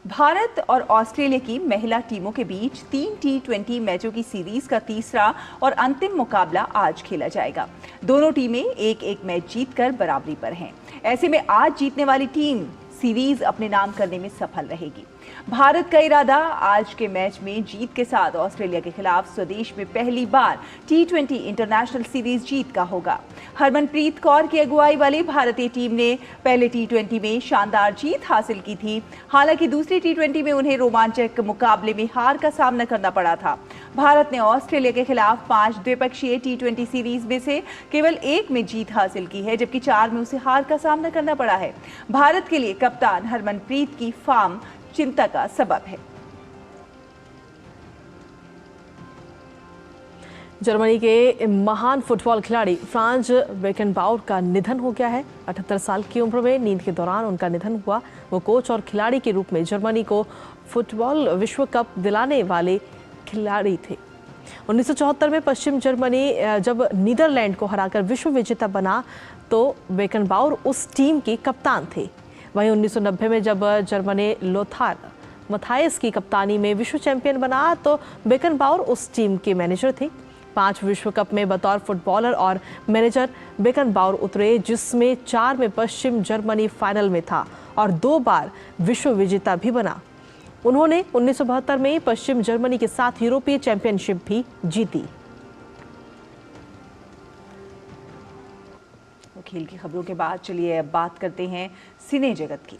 [SPEAKER 2] भारत और ऑस्ट्रेलिया की महिला टीमों के बीच 3 T20 मैचों की सीरीज का तीसरा और अंतिम मुकाबला आज खेला जाएगा। दोनों टीमें एक मैच जीतकर बराबरी पर हैं। ऐसे में आज जीतने वाली टीम सीरीज अपने नाम करने में सफल रहेगी। भारत का इरादा आज के मैच में जीत के साथ ऑस्ट्रेलिया के खिलाफ स्वदेश में पहली बार T20 इंटरनेशनल सीरीज जीत का होगा। हरमनप्रीत कौर की अगुवाई वाली भारतीय टीम ने पहले T20 में शानदार जीत हासिल की थी। हालांकि दूसरी T20 में उन्हें रोमांचक मुकाबले में हार का सामना करना पड़ा था। भारत ने ऑस्ट्रेलिया के खिलाफ 5 द्विपक्षीय T20 सीरीज में से केवल 1 में जीत हासिल की है, जबकि 4 में उसे हार का सामना करना पड़ा है। भारत के लिए कप्तान हरमनप्रीत की फॉर्म चिंता का सबब है।
[SPEAKER 3] जर्मनी के महान फुटबॉल खिलाड़ी फ्रांज बेकनबाउर का निधन हो गया है। 78 साल की उम्र में नींद के दौरान उनका निधन हुआ। वो कोच और खिलाड़ी के रूप में जर्मनी को फुटबॉल विश्व कप दिलाने वाले खिलाड़ी थे। 1974 में पश्चिम जर्मनी जब नीदरलैंड को हराकर विश्व विजेता बना तो बेकनबाउर उस टीम के कप्तान थे। वहीं 1990 में जब जर्मनी लोथार मथायस की कप्तानी में विश्व चैंपियन बना तो बेकनबाउर उस टीम के मैनेजर थे। 5 विश्व कप में बतौर फुटबॉलर और मैनेजर बेकनबाउर उतरे, जिसमें 4 में पश्चिम जर्मनी फाइनल में था और 2 बार विश्व विजेता भी बना। उन्होंने 1972 में पश्चिम जर्मनी के साथ यूरोपीय चैंपियनशिप भी जीती।
[SPEAKER 2] खेल की खबरों के बाद चलिए अब बात करते हैं सिने जगत की।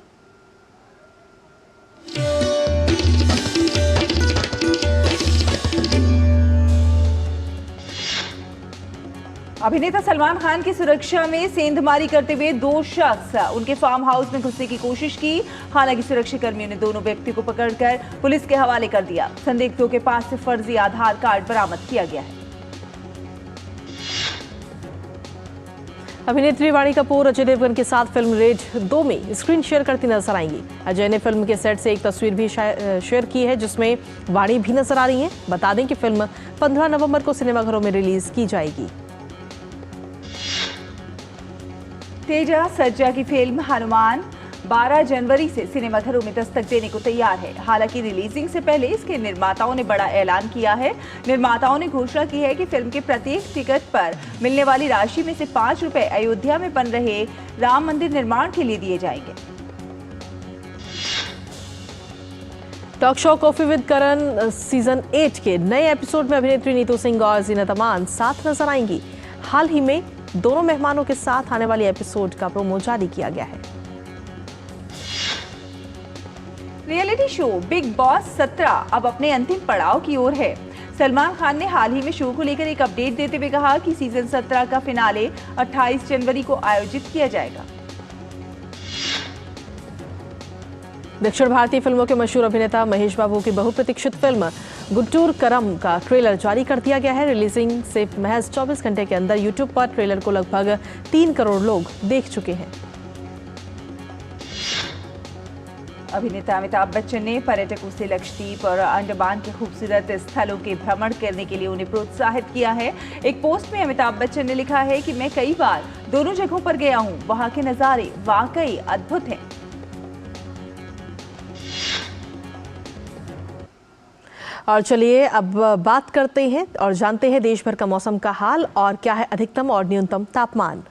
[SPEAKER 2] अभिनेता सलमान खान की सुरक्षा में सेंधमारी करते हुए 2 शख्स उनके फार्म हाउस में घुसने की कोशिश की। हालांकि सुरक्षाकर्मियों ने दोनों व्यक्ति को पकड़कर पुलिस के हवाले कर दिया। संदिग्धों के पास से फर्जी आधार कार्ड बरामद किया गया है।
[SPEAKER 3] अभिनेत्री वाणी कपूर अजय देवगन के साथ फिल्म रेड 2 में स्क्रीन शेयर करती नजर आएंगी। अजय ने फिल्म के सेट से एक तस्वीर भी शेयर की है जिसमें वाणी भी नजर आ रही हैं। बता दें कि फिल्म 15 नवंबर को सिनेमाघरों में रिलीज की जाएगी।
[SPEAKER 2] तेजा सर्जा की फिल्म हनुमान 12 जनवरी से सिनेमाघरों में दस्तक देने को तैयार है। हालांकि रिलीजिंग से पहले इसके निर्माताओं ने बड़ा ऐलान किया है। निर्माताओं ने घोषणा की है कि फिल्म के प्रत्येक टिकट पर मिलने वाली राशि में से 5 रुपए अयोध्या में बन रहे राम मंदिर निर्माण के लिए दिए जाएंगे।
[SPEAKER 3] Talk show coffee with Karan season 8 के नए एपिसोड में अभिनेत्री नीतू सिंह और जीनत अमान साथ नजर आएंगी। हाल ही में दोनों मेहमानों के साथ आने वाली एपिसोड का प्रोमो जारी किया गया है।
[SPEAKER 2] रियलिटी शो बिग बॉस 17 अब अपने अंतिम पड़ाव की ओर है। सलमान खान ने हाल ही में शो को लेकर एक अपडेट देते हुए कहा कि सीजन 17 का फिनाले 28 जनवरी को आयोजित किया जाएगा।
[SPEAKER 3] दक्षिण भारतीय फिल्मों के मशहूर अभिनेता महेश बाबू की बहुप्रतीक्षित फिल्म गुंटूर करम का ट्रेलर जारी कर दिया गया है। रिलीजिंग से महज 24 घंटे के अंदर यूट्यूब पर ट्रेलर को लगभग 3 करोड़ लोग देख चुके हैं।
[SPEAKER 2] अभिनेता अमिताभ बच्चन ने पर्यटकों से लक्षद्वीप और अंडमान के खूबसूरत स्थलों के भ्रमण करने के लिए उन्हें प्रोत्साहित किया है। एक पोस्ट में अमिताभ बच्चन ने लिखा है कि मैं कई बार दोनों जगहों पर गया हूं, वहां के नज़ारे वाकई अद्भुत हैं।
[SPEAKER 3] और चलिए अब बात करते हैं और जानते हैं देश भर का मौसम का हाल और क्या है अधिकतम और न्यूनतम तापमान।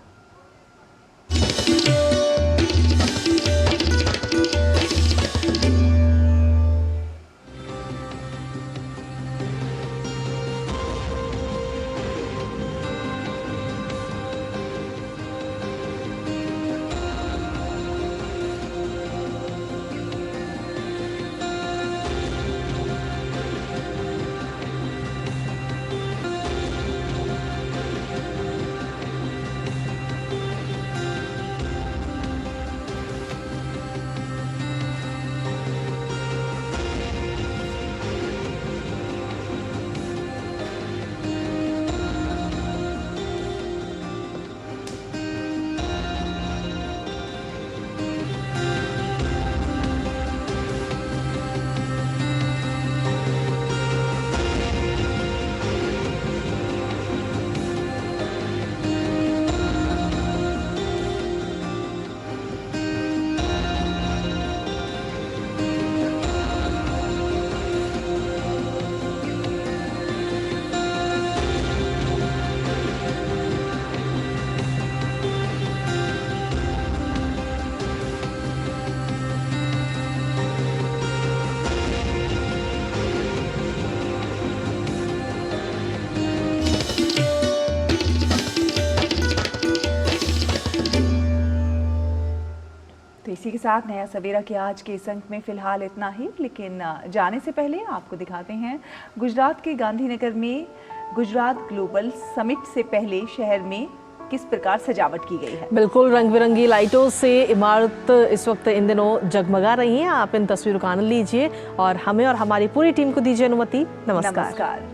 [SPEAKER 2] तो इसी के साथ नया सवेरा के आज के इस अंक में फिलहाल इतना ही, लेकिन जाने से पहले आपको दिखाते हैं गुजरात के गांधीनगर में गुजरात ग्लोबल समिट से पहले शहर में किस प्रकार सजावट की गई है।
[SPEAKER 3] बिल्कुल रंग बिरंगी लाइटों से इमारत इस वक्त इन दिनों जगमगा रही हैं। आप इन तस्वीरों का आनंद लीजिए और हमें और हमारी पूरी टीम को दीजिए अनुमति। नमस्कार।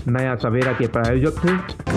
[SPEAKER 14] नया सवेरा के प्रायोजक थे